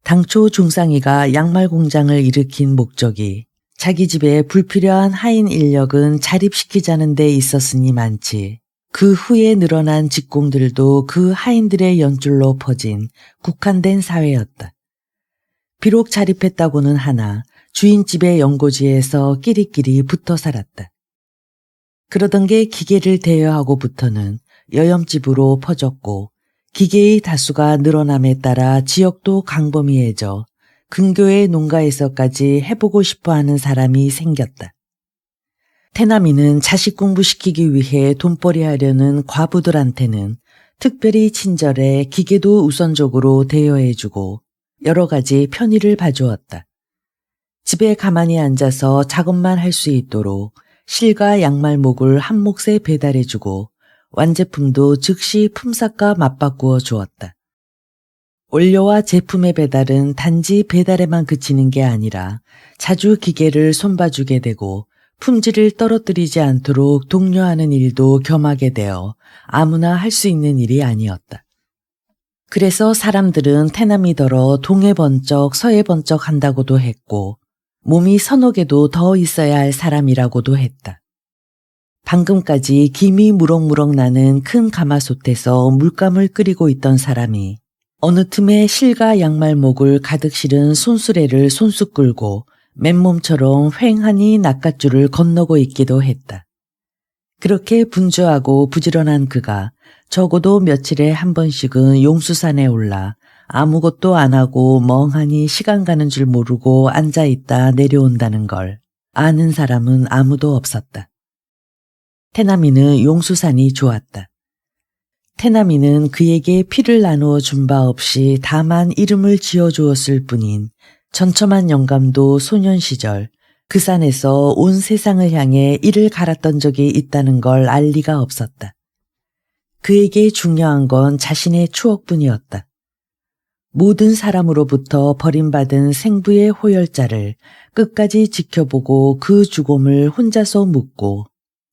당초 중상이가 양말 공장을 일으킨 목적이 자기 집에 불필요한 하인 인력은 자립시키자는 데 있었으니 많지 그 후에 늘어난 직공들도 그 하인들의 연줄로 퍼진 국한된 사회였다. 비록 자립했다고는 하나 주인집의 연고지에서 끼리끼리 붙어 살았다. 그러던 게 기계를 대여하고부터는 여염집으로 퍼졌고 기계의 다수가 늘어남에 따라 지역도 광범위해져 근교의 농가에서까지 해보고 싶어하는 사람이 생겼다. 태남이는 자식 공부시키기 위해 돈벌이 하려는 과부들한테는 특별히 친절해 기계도 우선적으로 대여해주고 여러 가지 편의를 봐주었다. 집에 가만히 앉아서 작업만 할 수 있도록 실과 양말목을 한 몫에 배달해주고 완제품도 즉시 품삯과 맞바꾸어 주었다. 원료와 제품의 배달은 단지 배달에만 그치는 게 아니라 자주 기계를 손봐주게 되고 품질을 떨어뜨리지 않도록 독려하는 일도 겸하게 되어 아무나 할 수 있는 일이 아니었다. 그래서 사람들은 태남이더러 동해 번쩍 서해 번쩍 한다고도 했고 몸이 선옥에도 더 있어야 할 사람이라고도 했다. 방금까지 김이 무럭무럭 나는 큰 가마솥에서 물감을 끓이고 있던 사람이 어느 틈에 실과 양말목을 가득 실은 손수레를 손수 끌고 맨몸처럼 휑하니 낚싯줄을 건너고 있기도 했다. 그렇게 분주하고 부지런한 그가 적어도 며칠에 한 번씩은 용수산에 올라 아무것도 안 하고 멍하니 시간 가는 줄 모르고 앉아있다 내려온다는 걸 아는 사람은 아무도 없었다. 태남이는 용수산이 좋았다. 태남이는 그에게 피를 나누어 준 바 없이 다만 이름을 지어주었을 뿐인 전처만 영감도 소년 시절 그 산에서 온 세상을 향해 이를 갈았던 적이 있다는 걸 알 리가 없었다. 그에게 중요한 건 자신의 추억뿐이었다. 모든 사람으로부터 버림받은 생부의 호열자를 끝까지 지켜보고 그 죽음을 혼자서 묻고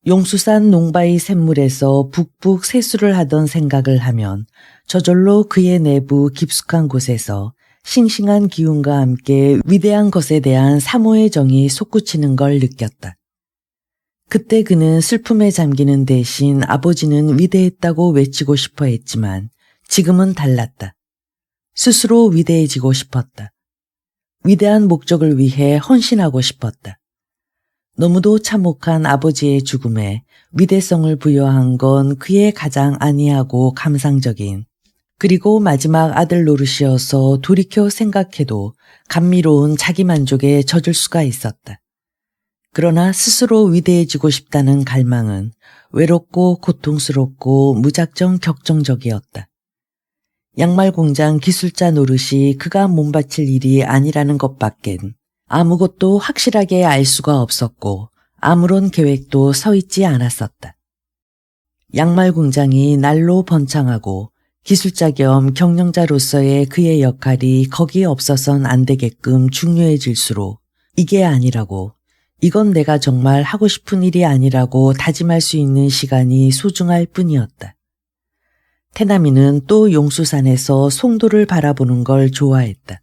용수산 농바위 샘물에서 북북 세수를 하던 생각을 하면 저절로 그의 내부 깊숙한 곳에서 싱싱한 기운과 함께 위대한 것에 대한 사모의 정이 솟구치는 걸 느꼈다. 그때 그는 슬픔에 잠기는 대신 아버지는 위대했다고 외치고 싶어 했지만 지금은 달랐다. 스스로 위대해지고 싶었다. 위대한 목적을 위해 헌신하고 싶었다. 너무도 참혹한 아버지의 죽음에 위대성을 부여한 건 그의 가장 안이하고 감상적인, 그리고 마지막 아들 노릇이어서 돌이켜 생각해도 감미로운 자기만족에 젖을 수가 있었다. 그러나 스스로 위대해지고 싶다는 갈망은 외롭고 고통스럽고 무작정 격정적이었다. 양말 공장 기술자 노릇이 그가 몸바칠 일이 아니라는 것밖엔 아무것도 확실하게 알 수가 없었고 아무런 계획도 서 있지 않았었다. 양말 공장이 날로 번창하고 기술자 겸 경영자로서의 그의 역할이 거기 없어선 안 되게끔 중요해질수록 이게 아니라고, 이건 내가 정말 하고 싶은 일이 아니라고 다짐할 수 있는 시간이 소중할 뿐이었다. 태남이는 또 용수산에서 송도를 바라보는 걸 좋아했다.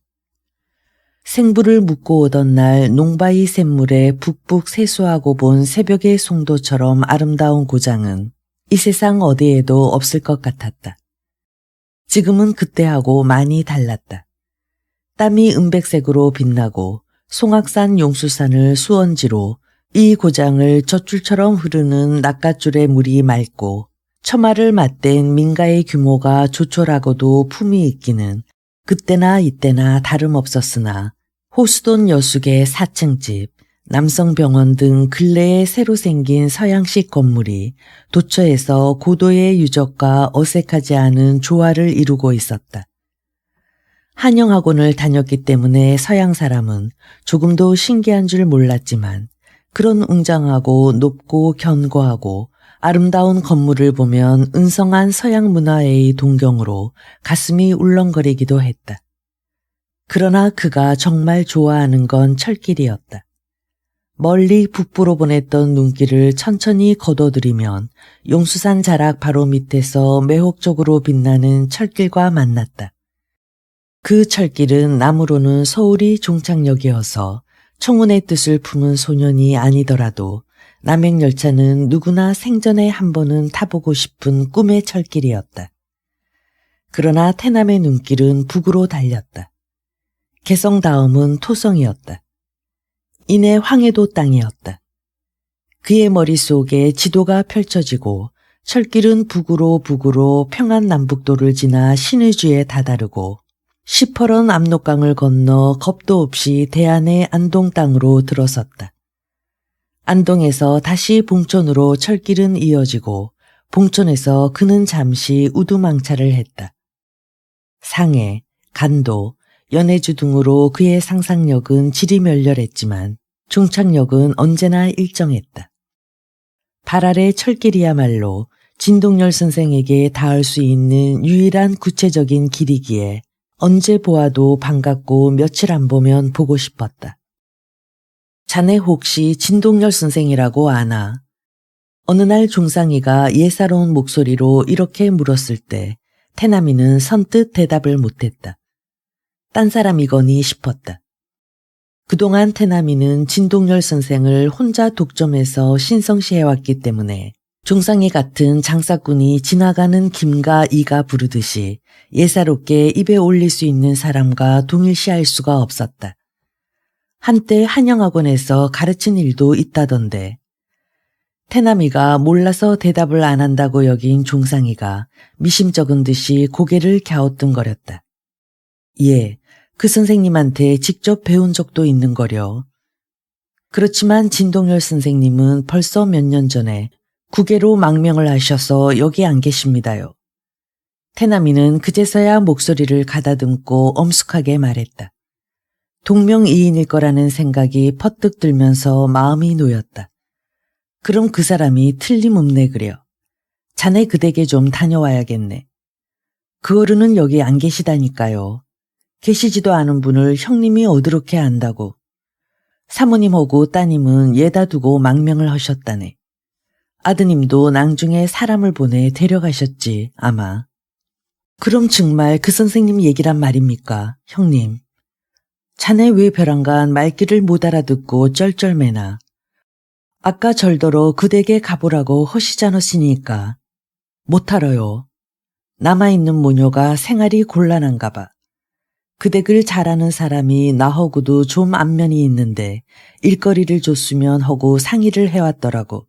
생부를 묻고 오던 날 농바위 샘물에 북북 세수하고 본 새벽의 송도처럼 아름다운 고장은 이 세상 어디에도 없을 것 같았다. 지금은 그때하고 많이 달랐다. 땀이 은백색으로 빛나고 송악산 용수산을 수원지로 이 고장을 젖줄처럼 흐르는 낚싯줄의 물이 맑고 처마를 맞댄 민가의 규모가 조촐하고도 품이 있기는 그때나 이때나 다름없었으나 호수돈 여숙의 4층집, 남성병원 등 근래에 새로 생긴 서양식 건물이 도처에서 고도의 유적과 어색하지 않은 조화를 이루고 있었다. 한영학원을 다녔기 때문에 서양 사람은 조금도 신기한 줄 몰랐지만 그런 웅장하고 높고 견고하고 아름다운 건물을 보면 은성한 서양 문화의 동경으로 가슴이 울렁거리기도 했다. 그러나 그가 정말 좋아하는 건 철길이었다. 멀리 북부로 보냈던 눈길을 천천히 거둬들이면 용수산 자락 바로 밑에서 매혹적으로 빛나는 철길과 만났다. 그 철길은 나무로는 서울이 종착역이어서 청운의 뜻을 품은 소년이 아니더라도 남행열차는 누구나 생전에 한 번은 타보고 싶은 꿈의 철길이었다. 그러나 태남의 눈길은 북으로 달렸다. 개성 다음은 토성이었다. 이내 황해도 땅이었다. 그의 머릿속에 지도가 펼쳐지고 철길은 북으로 평안남북도를 지나 신의주에 다다르고 시퍼런 압록강을 건너 겁도 없이 대안의 안동 땅으로 들어섰다. 안동에서 다시 봉천으로 철길은 이어지고 봉천에서 그는 잠시 우두망차를 했다. 상해, 간도, 연해주 등으로 그의 상상력은 지리멸렬했지만 종착역은 언제나 일정했다. 발 아래 철길이야말로 진동열 선생에게 닿을 수 있는 유일한 구체적인 길이기에 언제 보아도 반갑고 며칠 안 보면 보고 싶었다. 자네 혹시 진동열 선생이라고 아나? 어느 날 종상이가 예사로운 목소리로 이렇게 물었을 때 태남이는 선뜻 대답을 못했다. 딴 사람이거니 싶었다. 그동안 태남이는 진동열 선생을 혼자 독점해서 신성시해왔기 때문에 종상이 같은 장사꾼이 지나가는 김과 이가 부르듯이 예사롭게 입에 올릴 수 있는 사람과 동일시할 수가 없었다. 한때 한영학원에서 가르친 일도 있다던데. 태남이가 몰라서 대답을 안 한다고 여긴 종상이가 미심쩍은 듯이 고개를 갸우뚱거렸다. 예, 그 선생님한테 직접 배운 적도 있는 거려. 그렇지만 진동열 선생님은 벌써 몇 년 전에 국외로 망명을 하셔서 여기 안 계십니다요. 태남이는 그제서야 목소리를 가다듬고 엄숙하게 말했다. 동명이인일 거라는 생각이 퍼뜩 들면서 마음이 놓였다. 그럼 그 사람이 틀림없네 그려. 자네 그 댁에 좀 다녀와야겠네. 그 어른은 여기 안 계시다니까요. 계시지도 않은 분을 형님이 어드럽게 안다고. 사모님하고 따님은 예다 두고 망명을 하셨다네. 아드님도 낭중에 사람을 보내 데려가셨지 아마. 그럼 정말 그 선생님 얘기란 말입니까, 형님? 자네 왜 벼랑간 말귀를 못 알아듣고 쩔쩔매나. 아까 절더러 그 댁에 가보라고 허시잖으시니까. 못 알아요. 남아있는 모녀가 생활이 곤란한가 봐. 그 댁을 잘하는 사람이 나하고도 좀 안면이 있는데 일거리를 줬으면 하고 상의를 해왔더라고.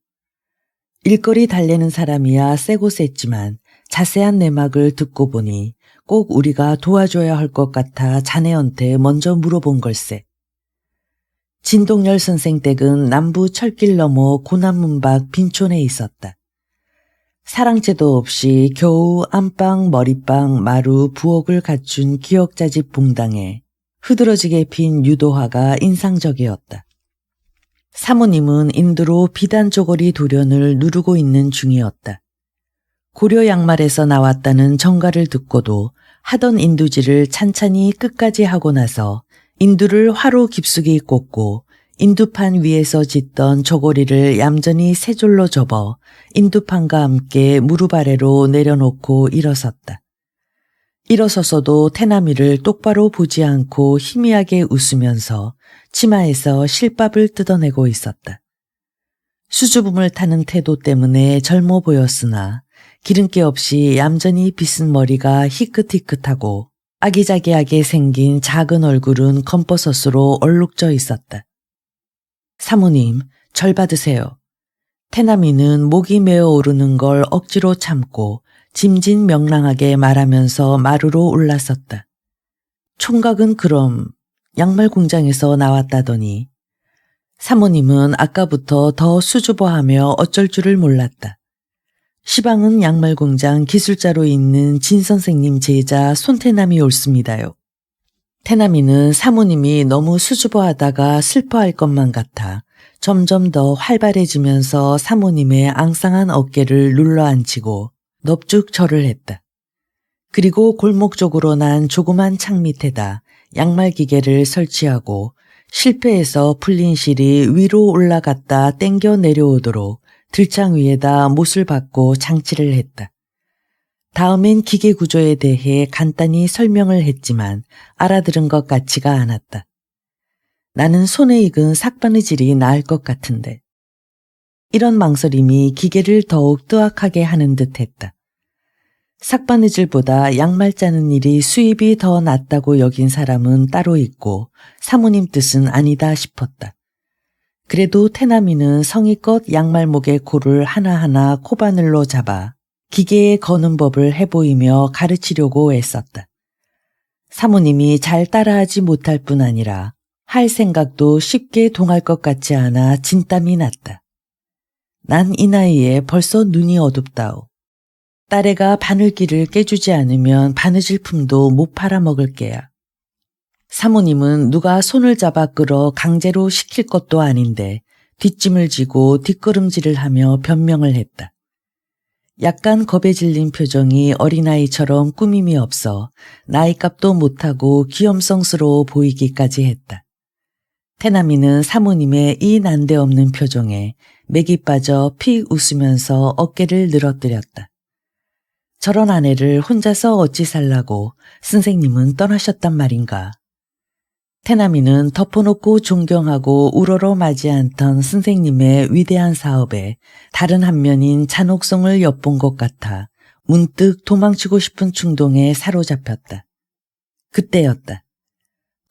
일거리 달래는 사람이야 세고 셌지만 자세한 내막을 듣고 보니 꼭 우리가 도와줘야 할 것 같아 자네한테 먼저 물어본 걸세. 진동열 선생 댁은 남부 철길 너머 고난문 밖 빈촌에 있었다. 사랑채도 없이 겨우 안방, 머리방, 마루, 부엌을 갖춘 기역자집 봉당에 흐드러지게 핀 유도화가 인상적이었다. 사모님은 인두로 비단 쪼거리 돌연을 누르고 있는 중이었다. 고려 양말에서 나왔다는 정가를 듣고도 하던 인두질을 찬찬히 끝까지 하고 나서 인두를 화로 깊숙이 꽂고 인두판 위에서 짓던 저고리를 얌전히 세 줄로 접어 인두판과 함께 무릎 아래로 내려놓고 일어섰다. 일어서서도 태남이를 똑바로 보지 않고 희미하게 웃으면서 치마에서 실밥을 뜯어내고 있었다. 수줍음을 타는 태도 때문에 젊어 보였으나 기름기 없이 얌전히 빗은 머리가 희끗희끗하고 아기자기하게 생긴 작은 얼굴은 검버섯으로 얼룩져 있었다. 사모님, 절 받으세요. 태남이는 목이 메어 오르는 걸 억지로 참고 짐진명랑하게 말하면서 마루로 올라섰다. 총각은 그럼 양말 공장에서 나왔다더니 사모님은 아까부터 더 수줍어하며 어쩔 줄을 몰랐다. 시방은 양말 공장 기술자로 있는 진 선생님 제자 손태남이 옳습니다요. 태남이는 사모님이 너무 수줍어하다가 슬퍼할 것만 같아 점점 더 활발해지면서 사모님의 앙상한 어깨를 눌러앉히고 넙죽 절을 했다. 그리고 골목 쪽으로 난 조그만 창 밑에다 양말 기계를 설치하고 실패해서 풀린 실이 위로 올라갔다 땡겨 내려오도록 들창 위에다 못을 박고 장치를 했다. 다음엔 기계 구조에 대해 간단히 설명을 했지만 알아들은 것 같지가 않았다. 나는 손에 익은 삭바느질이 나을 것 같은데. 이런 망설임이 기계를 더욱 뜨악하게 하는 듯 했다. 삭바느질보다 양말 짜는 일이 수입이 더 낫다고 여긴 사람은 따로 있고 사모님 뜻은 아니다 싶었다. 그래도 태남이는 성의껏 양말목의 고를 하나하나 코바늘로 잡아 기계에 거는 법을 해보이며 가르치려고 애썼다. 사모님이 잘 따라하지 못할 뿐 아니라 할 생각도 쉽게 동할 것 같지 않아 진땀이 났다. 난 이 나이에 벌써 눈이 어둡다오. 딸애가 바늘기를 깨주지 않으면 바느질 품도 못 팔아먹을 게야. 사모님은 누가 손을 잡아 끌어 강제로 시킬 것도 아닌데 뒷짐을 지고 뒷걸음질을 하며 변명을 했다. 약간 겁에 질린 표정이 어린아이처럼 꾸밈이 없어 나이값도 못하고 귀염성스러워 보이기까지 했다. 태남이는 사모님의 이 난데없는 표정에 맥이 빠져 픽 웃으면서 어깨를 늘어뜨렸다. 저런 아내를 혼자서 어찌 살라고 선생님은 떠나셨단 말인가. 태남이는 덮어놓고 존경하고 우러러 마지 않던 선생님의 위대한 사업에 다른 한 면인 잔혹성을 엿본 것 같아 문득 도망치고 싶은 충동에 사로잡혔다. 그때였다.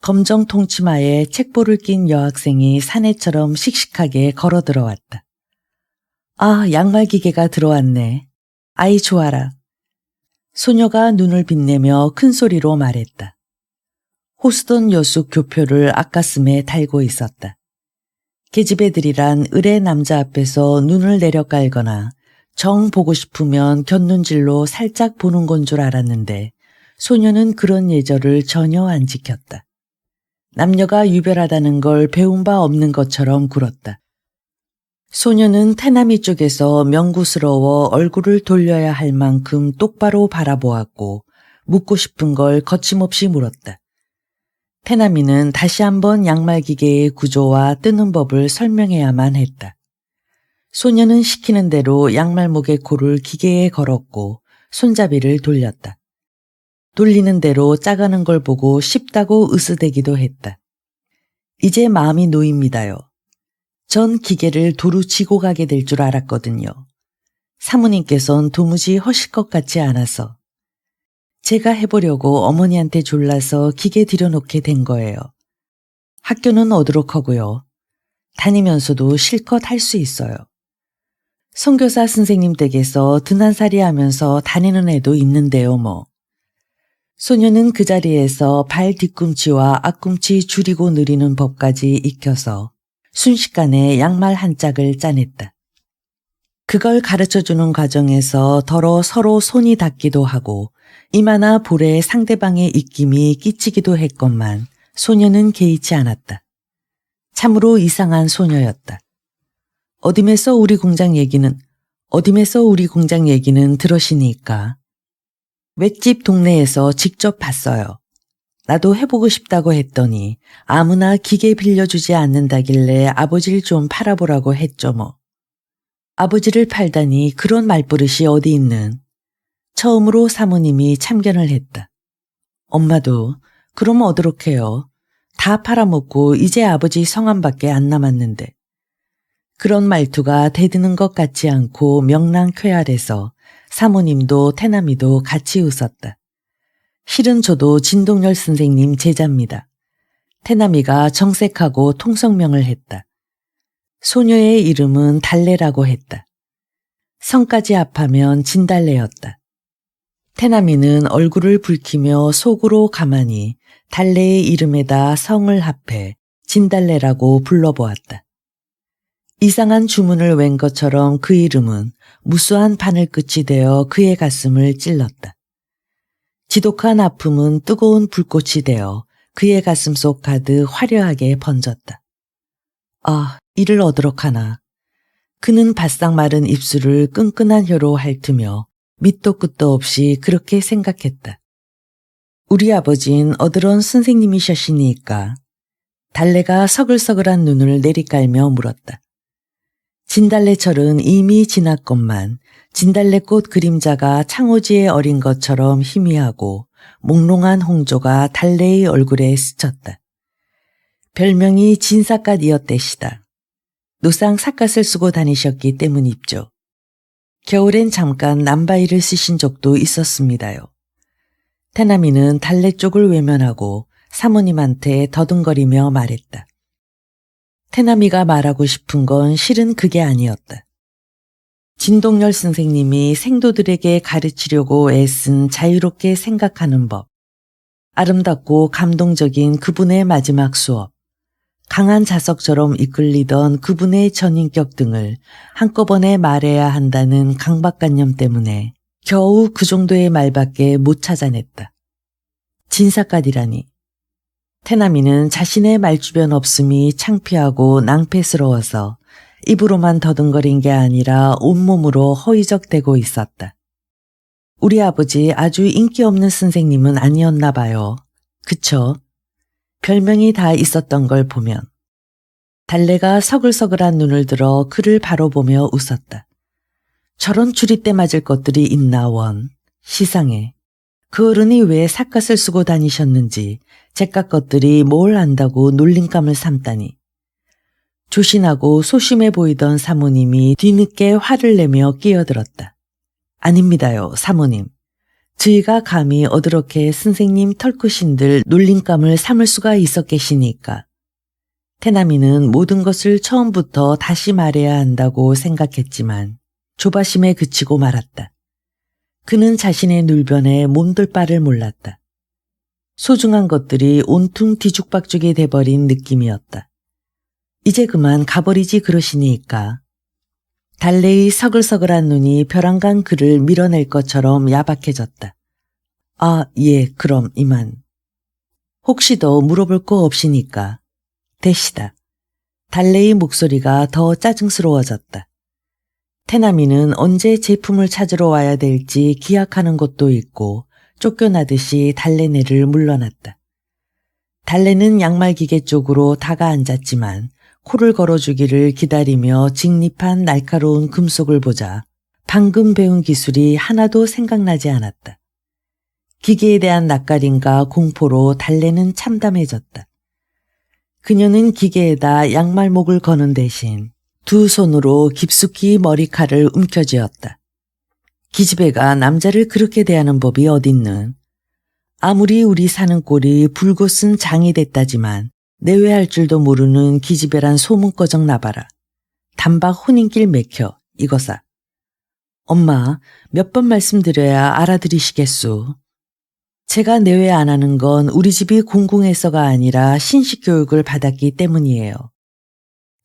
검정 통치마에 책보를 낀 여학생이 사내처럼 씩씩하게 걸어 들어왔다. 아, 양말 기계가 들어왔네. 아이 좋아라. 소녀가 눈을 빛내며 큰 소리로 말했다. 호스돈 여숙 교표를 앞가슴에 달고 있었다. 계집애들이란 의뢰 남자 앞에서 눈을 내려 깔거나 정 보고 싶으면 곁눈질로 살짝 보는 건 줄 알았는데 소녀는 그런 예절을 전혀 안 지켰다. 남녀가 유별하다는 걸 배운 바 없는 것처럼 굴었다. 소녀는 태남이 쪽에서 명구스러워 얼굴을 돌려야 할 만큼 똑바로 바라보았고 묻고 싶은 걸 거침없이 물었다. 태남이는 다시 한번 양말 기계의 구조와 뜨는 법을 설명해야만 했다. 소녀는 시키는 대로 양말목의 코를 기계에 걸었고 손잡이를 돌렸다. 돌리는 대로 짜가는 걸 보고 쉽다고 으스대기도 했다. 이제 마음이 놓입니다요. 전 기계를 도루 치고 가게 될 줄 알았거든요. 사모님께선 도무지 허실 것 같지 않아서. 제가 해보려고 어머니한테 졸라서 기계 들여놓게 된 거예요. 학교는 오도록 하고요. 다니면서도 실컷 할 수 있어요. 선교사 선생님 댁에서 드난살이 하면서 다니는 애도 있는데요, 뭐. 소녀는 그 자리에서 발 뒤꿈치와 앞꿈치 줄이고 느리는 법까지 익혀서 순식간에 양말 한 짝을 짜냈다. 그걸 가르쳐주는 과정에서 더러 서로 손이 닿기도 하고 이마나 볼에 상대방의 입김이 끼치기도 했건만 소녀는 개의치 않았다. 참으로 이상한 소녀였다. 어dim에서 우리 공장 얘기는 들으시니까. 맷집 동네에서 직접 봤어요. 나도 해보고 싶다고 했더니 아무나 기계 빌려주지 않는다길래 아버지를 좀 팔아보라고 했죠 뭐. 아버지를 팔다니 그런 말버릇이 어디 있는. 처음으로 사모님이 참견을 했다. 엄마도 그럼 어도록 해요. 다 팔아먹고 이제 아버지 성함밖에 안 남았는데. 그런 말투가 대드는 것 같지 않고 명랑쾌활해서 사모님도 태남이도 같이 웃었다. 실은 저도 진동열 선생님 제자입니다. 태남이가 정색하고 통성명을 했다. 소녀의 이름은 달래라고 했다. 성까지 합하면 진달래였다. 태남이는 얼굴을 붉히며 속으로 가만히 달래의 이름에다 성을 합해 진달래라고 불러보았다. 이상한 주문을 웬 것처럼 그 이름은 무수한 바늘끝이 되어 그의 가슴을 찔렀다. 지독한 아픔은 뜨거운 불꽃이 되어 그의 가슴 속 가득 화려하게 번졌다. 아, 이를 얻도록 하나. 그는 바싹 마른 입술을 끈끈한 혀로 핥으며 밑도 끝도 없이 그렇게 생각했다. 우리 아버진 어드런 선생님이셨으니까. 달래가 서글서글한 눈을 내리깔며 물었다. 진달래철은 이미 지났건만 진달래꽃 그림자가 창호지에 어린 것처럼 희미하고 몽롱한 홍조가 달래의 얼굴에 스쳤다. 별명이 진삿갓이었대시다. 노상 삿갓을 쓰고 다니셨기 때문이죠. 겨울엔 잠깐 남바이를 쓰신 적도 있었습니다요. 태남이는 달래 쪽을 외면하고 사모님한테 더듬거리며 말했다. 태남이가 말하고 싶은 건 실은 그게 아니었다. 진동열 선생님이 생도들에게 가르치려고 애쓴 자유롭게 생각하는 법, 아름답고 감동적인 그분의 마지막 수업, 강한 자석처럼 이끌리던 그분의 전인격 등을 한꺼번에 말해야 한다는 강박관념 때문에 겨우 그 정도의 말밖에 못 찾아냈다. 진삿갓이라니. 태남이는 자신의 말주변 없음이 창피하고 낭패스러워서 입으로만 더듬거린 게 아니라 온몸으로 허위적대고 있었다. 우리 아버지 아주 인기 없는 선생님은 아니었나 봐요. 그쵸? 별명이 다 있었던 걸 보면. 달래가 서글서글한 눈을 들어 그를 바로 보며 웃었다. 저런 주리때 맞을 것들이 있나 원. 시상해. 그 어른이 왜 삿갓을 쓰고 다니셨는지 제깟 것들이 뭘 안다고 놀림감을 삼다니. 조신하고 소심해 보이던 사모님이 뒤늦게 화를 내며 끼어들었다. 아닙니다요, 사모님. 저희가 감히 어드렇게 선생님 털끝인들 놀림감을 삼을 수가 있었겠시니까. 태남이는 모든 것을 처음부터 다시 말해야 한다고 생각했지만 조바심에 그치고 말았다. 그는 자신의 눌변에 몸둘 바를 몰랐다. 소중한 것들이 온통 뒤죽박죽이 돼버린 느낌이었다. 이제 그만 가버리지 그러시니까. 달래의 서글서글한 눈이 벼랑간 그를 밀어낼 것처럼 야박해졌다. 아, 예, 그럼 이만. 혹시 더 물어볼 거 없이니까. 대시다. 달래의 목소리가 더 짜증스러워졌다. 태남이는 언제 제품을 찾으러 와야 될지 기약하는 것도 있고 쫓겨나듯이 달래네를 물러났다. 달래는 양말 기계 쪽으로 다가앉았지만 코를 걸어주기를 기다리며 직립한 날카로운 금속을 보자 방금 배운 기술이 하나도 생각나지 않았다. 기계에 대한 낯가림과 공포로 달래는 참담해졌다. 그녀는 기계에다 양말목을 거는 대신 두 손으로 깊숙이 머리칼을 움켜쥐었다. 기집애가 남자를 그렇게 대하는 법이 어딨는. 아무리 우리 사는 꼴이 불꽃은 장이 됐다지만 내외할 줄도 모르는 기집애란 소문꺼정 나봐라. 단박 혼인길 맥혀 이거사. 엄마, 몇 번 말씀드려야 알아들이시겠소. 제가 내외 안 하는 건 우리 집이 공공해서가 아니라 신식교육을 받았기 때문이에요.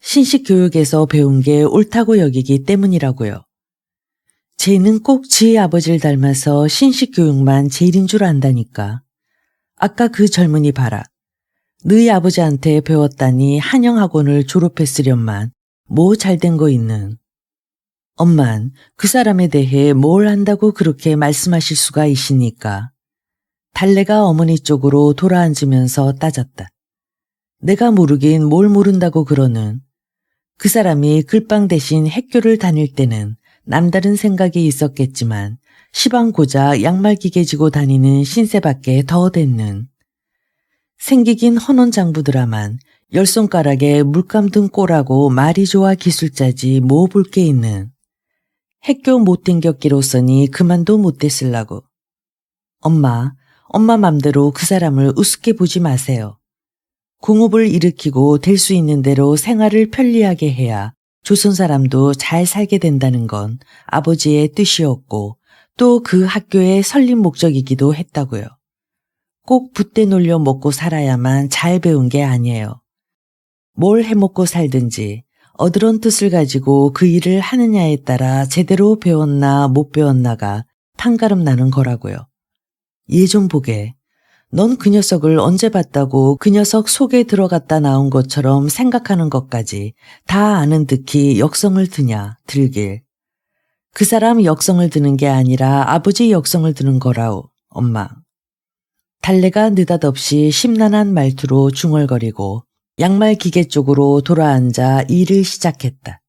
신식교육에서 배운 게 옳다고 여기기 때문이라고요. 쟤는 꼭 지의 아버지를 닮아서 신식교육만 제일인 줄 안다니까. 아까 그 젊은이 봐라. 너희 아버지한테 배웠다니 한영학원을 졸업했으련만 뭐 잘된 거 있는. 엄만 그 사람에 대해 뭘 안다고 그렇게 말씀하실 수가 있으니까. 달래가 어머니 쪽으로 돌아앉으면서 따졌다. 내가 모르긴 뭘 모른다고 그러는. 그 사람이 글빵 대신 학교를 다닐 때는 남다른 생각이 있었겠지만 시방 고자 양말 기계 지고 다니는 신세밖에 더 됐는. 생기긴 헌원장부드라만 열 손가락에 물감 든 꼴하고 말이 좋아 기술자지 뭐 볼 게 있는. 학교 못 댕겼기로서니 그만도 못 됐을라고. 엄마 맘대로 그 사람을 우습게 보지 마세요. 공업을 일으키고 될 수 있는 대로 생활을 편리하게 해야 조선 사람도 잘 살게 된다는 건 아버지의 뜻이었고 또 그 학교의 설립 목적이기도 했다고요. 꼭 붓대 놀려 먹고 살아야만 잘 배운 게 아니에요. 뭘 해먹고 살든지 어드런 뜻을 가지고 그 일을 하느냐에 따라 제대로 배웠나 못 배웠나가 판가름 나는 거라고요. 얘 좀 보게. 넌 그 녀석을 언제 봤다고 그 녀석 속에 들어갔다 나온 것처럼 생각하는 것까지 다 아는 듯이 역성을 드냐, 들길. 그 사람 역성을 드는 게 아니라 아버지 역성을 드는 거라오, 엄마. 달래가 느닷없이 심란한 말투로 중얼거리고 양말 기계 쪽으로 돌아앉아 일을 시작했다.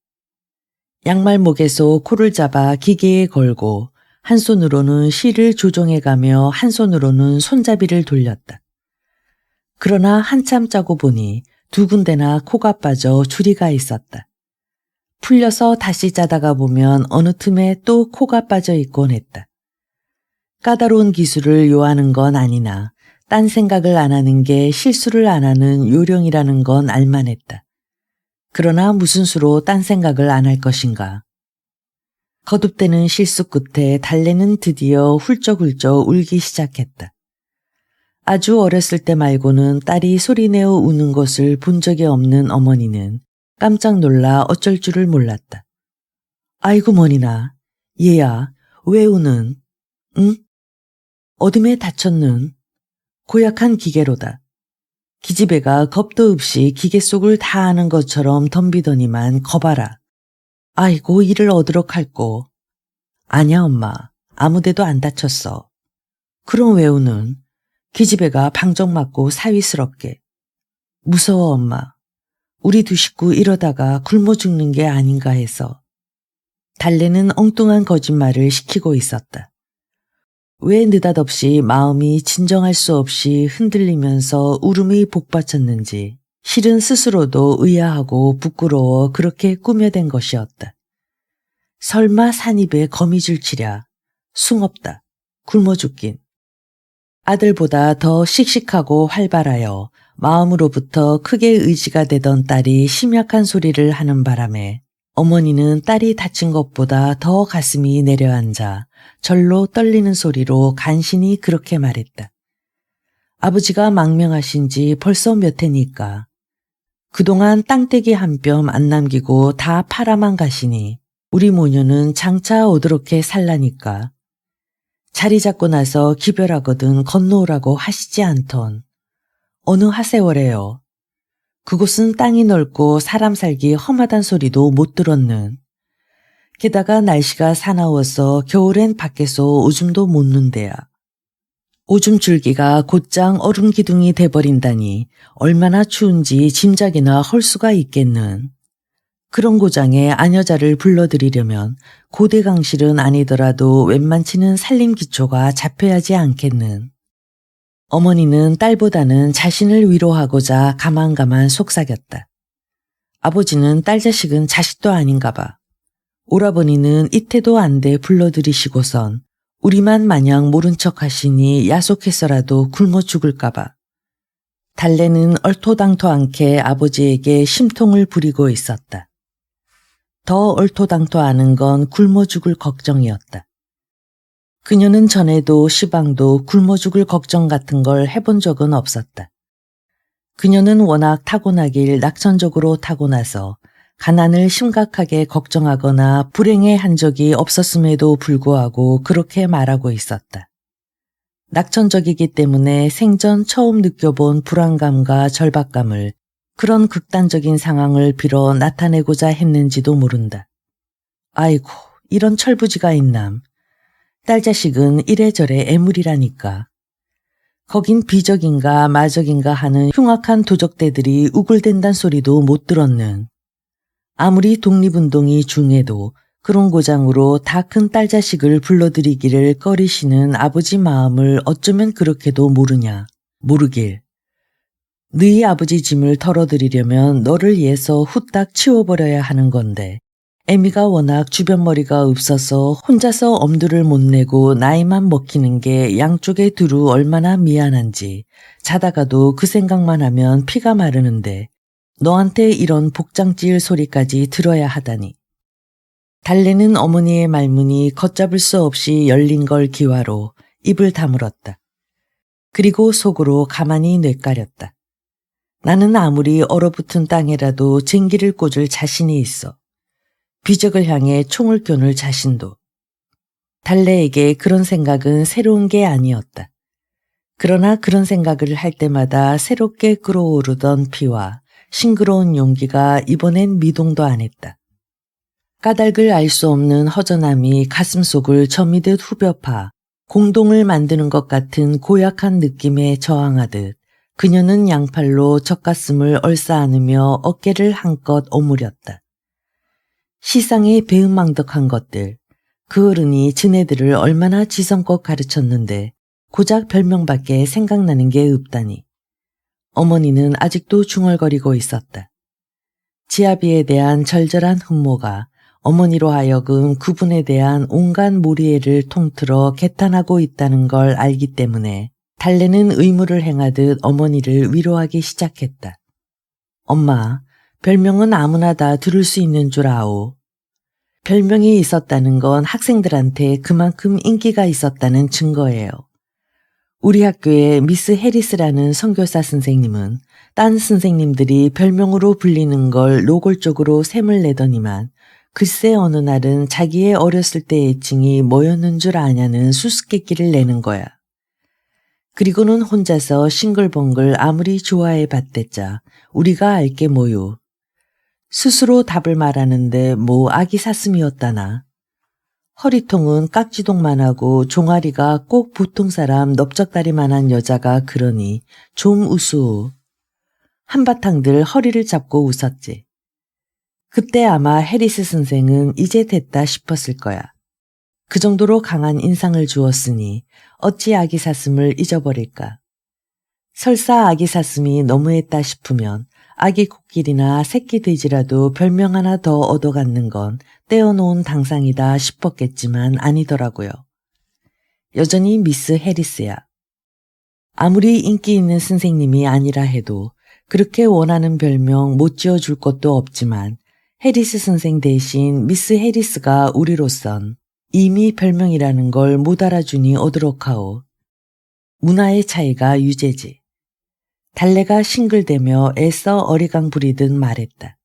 양말목에서 코를 잡아 기계에 걸고 한 손으로는 실을 조정해가며 한 손으로는 손잡이를 돌렸다. 그러나 한참 짜고 보니 두 군데나 코가 빠져 줄이가 있었다. 풀려서 다시 짜다가 보면 어느 틈에 또 코가 빠져 있곤 했다. 까다로운 기술을 요하는 건 아니나 딴 생각을 안 하는 게 실수를 안 하는 요령이라는 건 알만했다. 그러나 무슨 수로 딴 생각을 안 할 것인가. 거듭되는 실수 끝에 달래는 드디어 훌쩍훌쩍 울기 시작했다. 아주 어렸을 때 말고는 딸이 소리내어 우는 것을 본 적이 없는 어머니는 깜짝 놀라 어쩔 줄을 몰랐다. 아이고 머니나, 얘야, 왜 우는? 응? 어둠에 다쳤는? 고약한 기계로다. 기집애가 겁도 없이 기계 속을 다 아는 것처럼 덤비더니만 거봐라. 아이고 이를 얻으러 갈꼬. 아냐 엄마, 아무데도 안 다쳤어. 그럼 왜 우는? 기집애가 방정 맞고 사위스럽게. 무서워 엄마. 우리 두 식구 이러다가 굶어 죽는 게 아닌가 해서. 달래는 엉뚱한 거짓말을 시키고 있었다. 왜 느닷없이 마음이 진정할 수 없이 흔들리면서 울음이 복받쳤는지 실은 스스로도 의아하고 부끄러워 그렇게 꾸며댄 것이었다. 설마 산입에 거미줄 치랴. 숭없다. 굶어 죽긴. 아들보다 더 씩씩하고 활발하여 마음으로부터 크게 의지가 되던 딸이 심약한 소리를 하는 바람에 어머니는 딸이 다친 것보다 더 가슴이 내려앉아 절로 떨리는 소리로 간신히 그렇게 말했다. 아버지가 망명하신 지 벌써 몇 해니까. 그동안 땅떼기 한 뼘 안 남기고 다 팔아만 가시니 우리 모녀는 장차 오도록해 살라니까. 자리 잡고 나서 기별하거든 건너오라고 하시지 않던. 어느 하세월에요. 그곳은 땅이 넓고 사람 살기 험하단 소리도 못 들었는. 게다가 날씨가 사나워서 겨울엔 밖에서 오줌도 못 눈대야. 오줌 줄기가 곧장 얼음 기둥이 돼버린다니 얼마나 추운지 짐작이나 할 수가 있겠는. 그런 고장에 아녀자를 불러들이려면 고대 강실은 아니더라도 웬만치는 살림 기초가 잡혀야지 않겠는. 어머니는 딸보다는 자신을 위로하고자 가만가만 속삭였다. 아버지는 딸 자식은 자식도 아닌가 봐. 오라버니는 이태도 안 돼 불러들이시고선 우리만 마냥 모른 척 하시니 야속해서라도 굶어 죽을까봐. 달래는 얼토당토 않게 아버지에게 심통을 부리고 있었다. 더 얼토당토 않은 건 굶어 죽을 걱정이었다. 그녀는 전에도 시방도 굶어 죽을 걱정 같은 걸 해본 적은 없었다. 그녀는 워낙 타고나길 낙천적으로 타고나서 가난을 심각하게 걱정하거나 불행해한 적이 없었음에도 불구하고 그렇게 말하고 있었다. 낙천적이기 때문에 생전 처음 느껴본 불안감과 절박감을 그런 극단적인 상황을 빌어 나타내고자 했는지도 모른다. 아이고, 이런 철부지가 있남. 딸 자식은 이래저래 애물이라니까. 거긴 비적인가 마적인가 하는 흉악한 도적대들이 우글댄단 소리도 못 들었는. 아무리 독립운동이 중해도 그런 고장으로 다 큰 딸 자식을 불러들이기를 꺼리시는 아버지 마음을 어쩌면 그렇게도 모르냐. 모르길. 너희 아버지 짐을 털어드리려면 너를 예서 후딱 치워버려야 하는 건데 애미가 워낙 주변머리가 없어서 혼자서 엄두를 못 내고 나이만 먹히는 게 양쪽에 두루 얼마나 미안한지 자다가도 그 생각만 하면 피가 마르는데 너한테 이런 복장 찌을 소리까지 들어야 하다니. 달래는 어머니의 말문이 걷잡을 수 없이 열린 걸 기화로 입을 다물었다. 그리고 속으로 가만히 뇌까렸다. 나는 아무리 얼어붙은 땅에라도 쟁기를 꽂을 자신이 있어. 비적을 향해 총을 겨눌 자신도. 달래에게 그런 생각은 새로운 게 아니었다. 그러나 그런 생각을 할 때마다 새롭게 끓어오르던 피와 싱그러운 용기가 이번엔 미동도 안 했다. 까닭을 알 수 없는 허전함이 가슴속을 저미듯 후벼파 공동을 만드는 것 같은 고약한 느낌에 저항하듯 그녀는 양팔로 젖가슴을 얼싸안으며 어깨를 한껏 오므렸다. 시상에 배은망덕한 것들, 그 어른이 지네들을 얼마나 지성껏 가르쳤는데 고작 별명밖에 생각나는 게 없다니. 어머니는 아직도 중얼거리고 있었다. 지아비에 대한 절절한 흠모가 어머니로 하여금 그분에 대한 온갖 모리애를 통틀어 개탄하고 있다는 걸 알기 때문에 달래는 의무를 행하듯 어머니를 위로하기 시작했다. 엄마, 별명은 아무나 다 들을 수 있는 줄 아오. 별명이 있었다는 건 학생들한테 그만큼 인기가 있었다는 증거예요. 우리 학교에 미스 해리스라는 선교사 선생님은 딴 선생님들이 별명으로 불리는 걸 노골적으로 샘을 내더니만 글쎄 어느 날은 자기의 어렸을 때 애칭이 뭐였는 줄 아냐는 수수께끼를 내는 거야. 그리고는 혼자서 싱글벙글 아무리 좋아해 봤댔자 우리가 알게 뭐요. 스스로 답을 말하는데 뭐 아기 사슴이었다나. 허리통은 깍지동만 하고 종아리가 꼭 보통 사람 넓적다리만한 여자가 그러니 좀 우스워. 한바탕들 허리를 잡고 웃었지. 그때 아마 해리스 선생은 이제 됐다 싶었을 거야. 그 정도로 강한 인상을 주었으니 어찌 아기 사슴을 잊어버릴까. 설사 아기 사슴이 너무했다 싶으면 아기 코끼리나 새끼 돼지라도 별명 하나 더 얻어갖는 건 떼어놓은 당상이다 싶었겠지만 아니더라고요. 여전히 미스 해리스야. 아무리 인기 있는 선생님이 아니라 해도 그렇게 원하는 별명 못 지어줄 것도 없지만 해리스 선생 대신 미스 해리스가 우리로선 이미 별명이라는 걸 못 알아주니 어드럭하오. 문화의 차이가 유죄지. 달래가 싱글대며 애써 어리광 부리듯 말했다.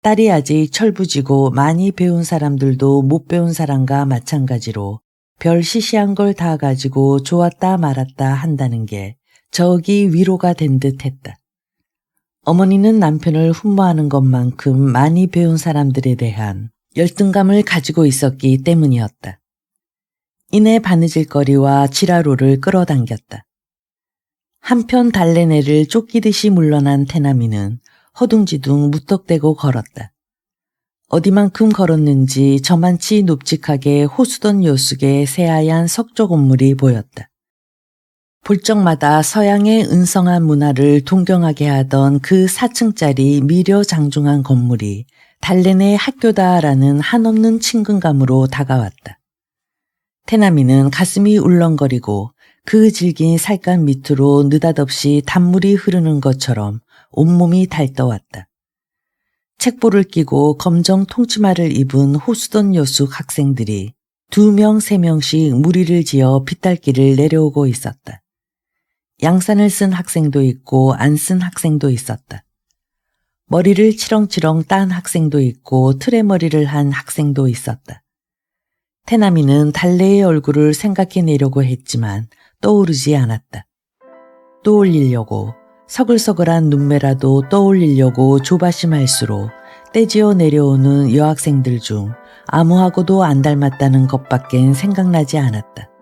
딸이 아직 철부지고 많이 배운 사람들도 못 배운 사람과 마찬가지로 별 시시한 걸 다 가지고 좋았다 말았다 한다는 게 저기 위로가 된 듯 했다. 어머니는 남편을 흠모하는 것만큼 많이 배운 사람들에 대한 열등감을 가지고 있었기 때문이었다. 이내 바느질거리와 지라로를 끌어당겼다. 한편 달래내를 쫓기듯이 물러난 태남이는 허둥지둥 무턱대고 걸었다. 어디만큼 걸었는지 저만치 높직하게 호수던 요숙의 새하얀 석조 건물이 보였다. 볼 적마다 서양의 은성한 문화를 동경하게 하던 그 4층짜리 미려장중한 건물이 달래네 학교다라는 한없는 친근감으로 다가왔다. 태남이는 가슴이 울렁거리고 그 질긴 살갗 밑으로 느닷없이 단물이 흐르는 것처럼 온몸이 달떠왔다. 책보를 끼고 검정 통치마를 입은 호수던 여숙 학생들이 2명, 3명씩 무리를 지어 빗달길을 내려오고 있었다. 양산을 쓴 학생도 있고 안 쓴 학생도 있었다. 머리를 치렁치렁 딴 학생도 있고 틀에 머리를 한 학생도 있었다. 태남이는 달래의 얼굴을 생각해내려고 했지만 떠오르지 않았다. 떠올리려고 서글서글한 눈매라도 떠올리려고 조바심할수록 떼지어 내려오는 여학생들 중 아무하고도 안 닮았다는 것밖엔 생각나지 않았다.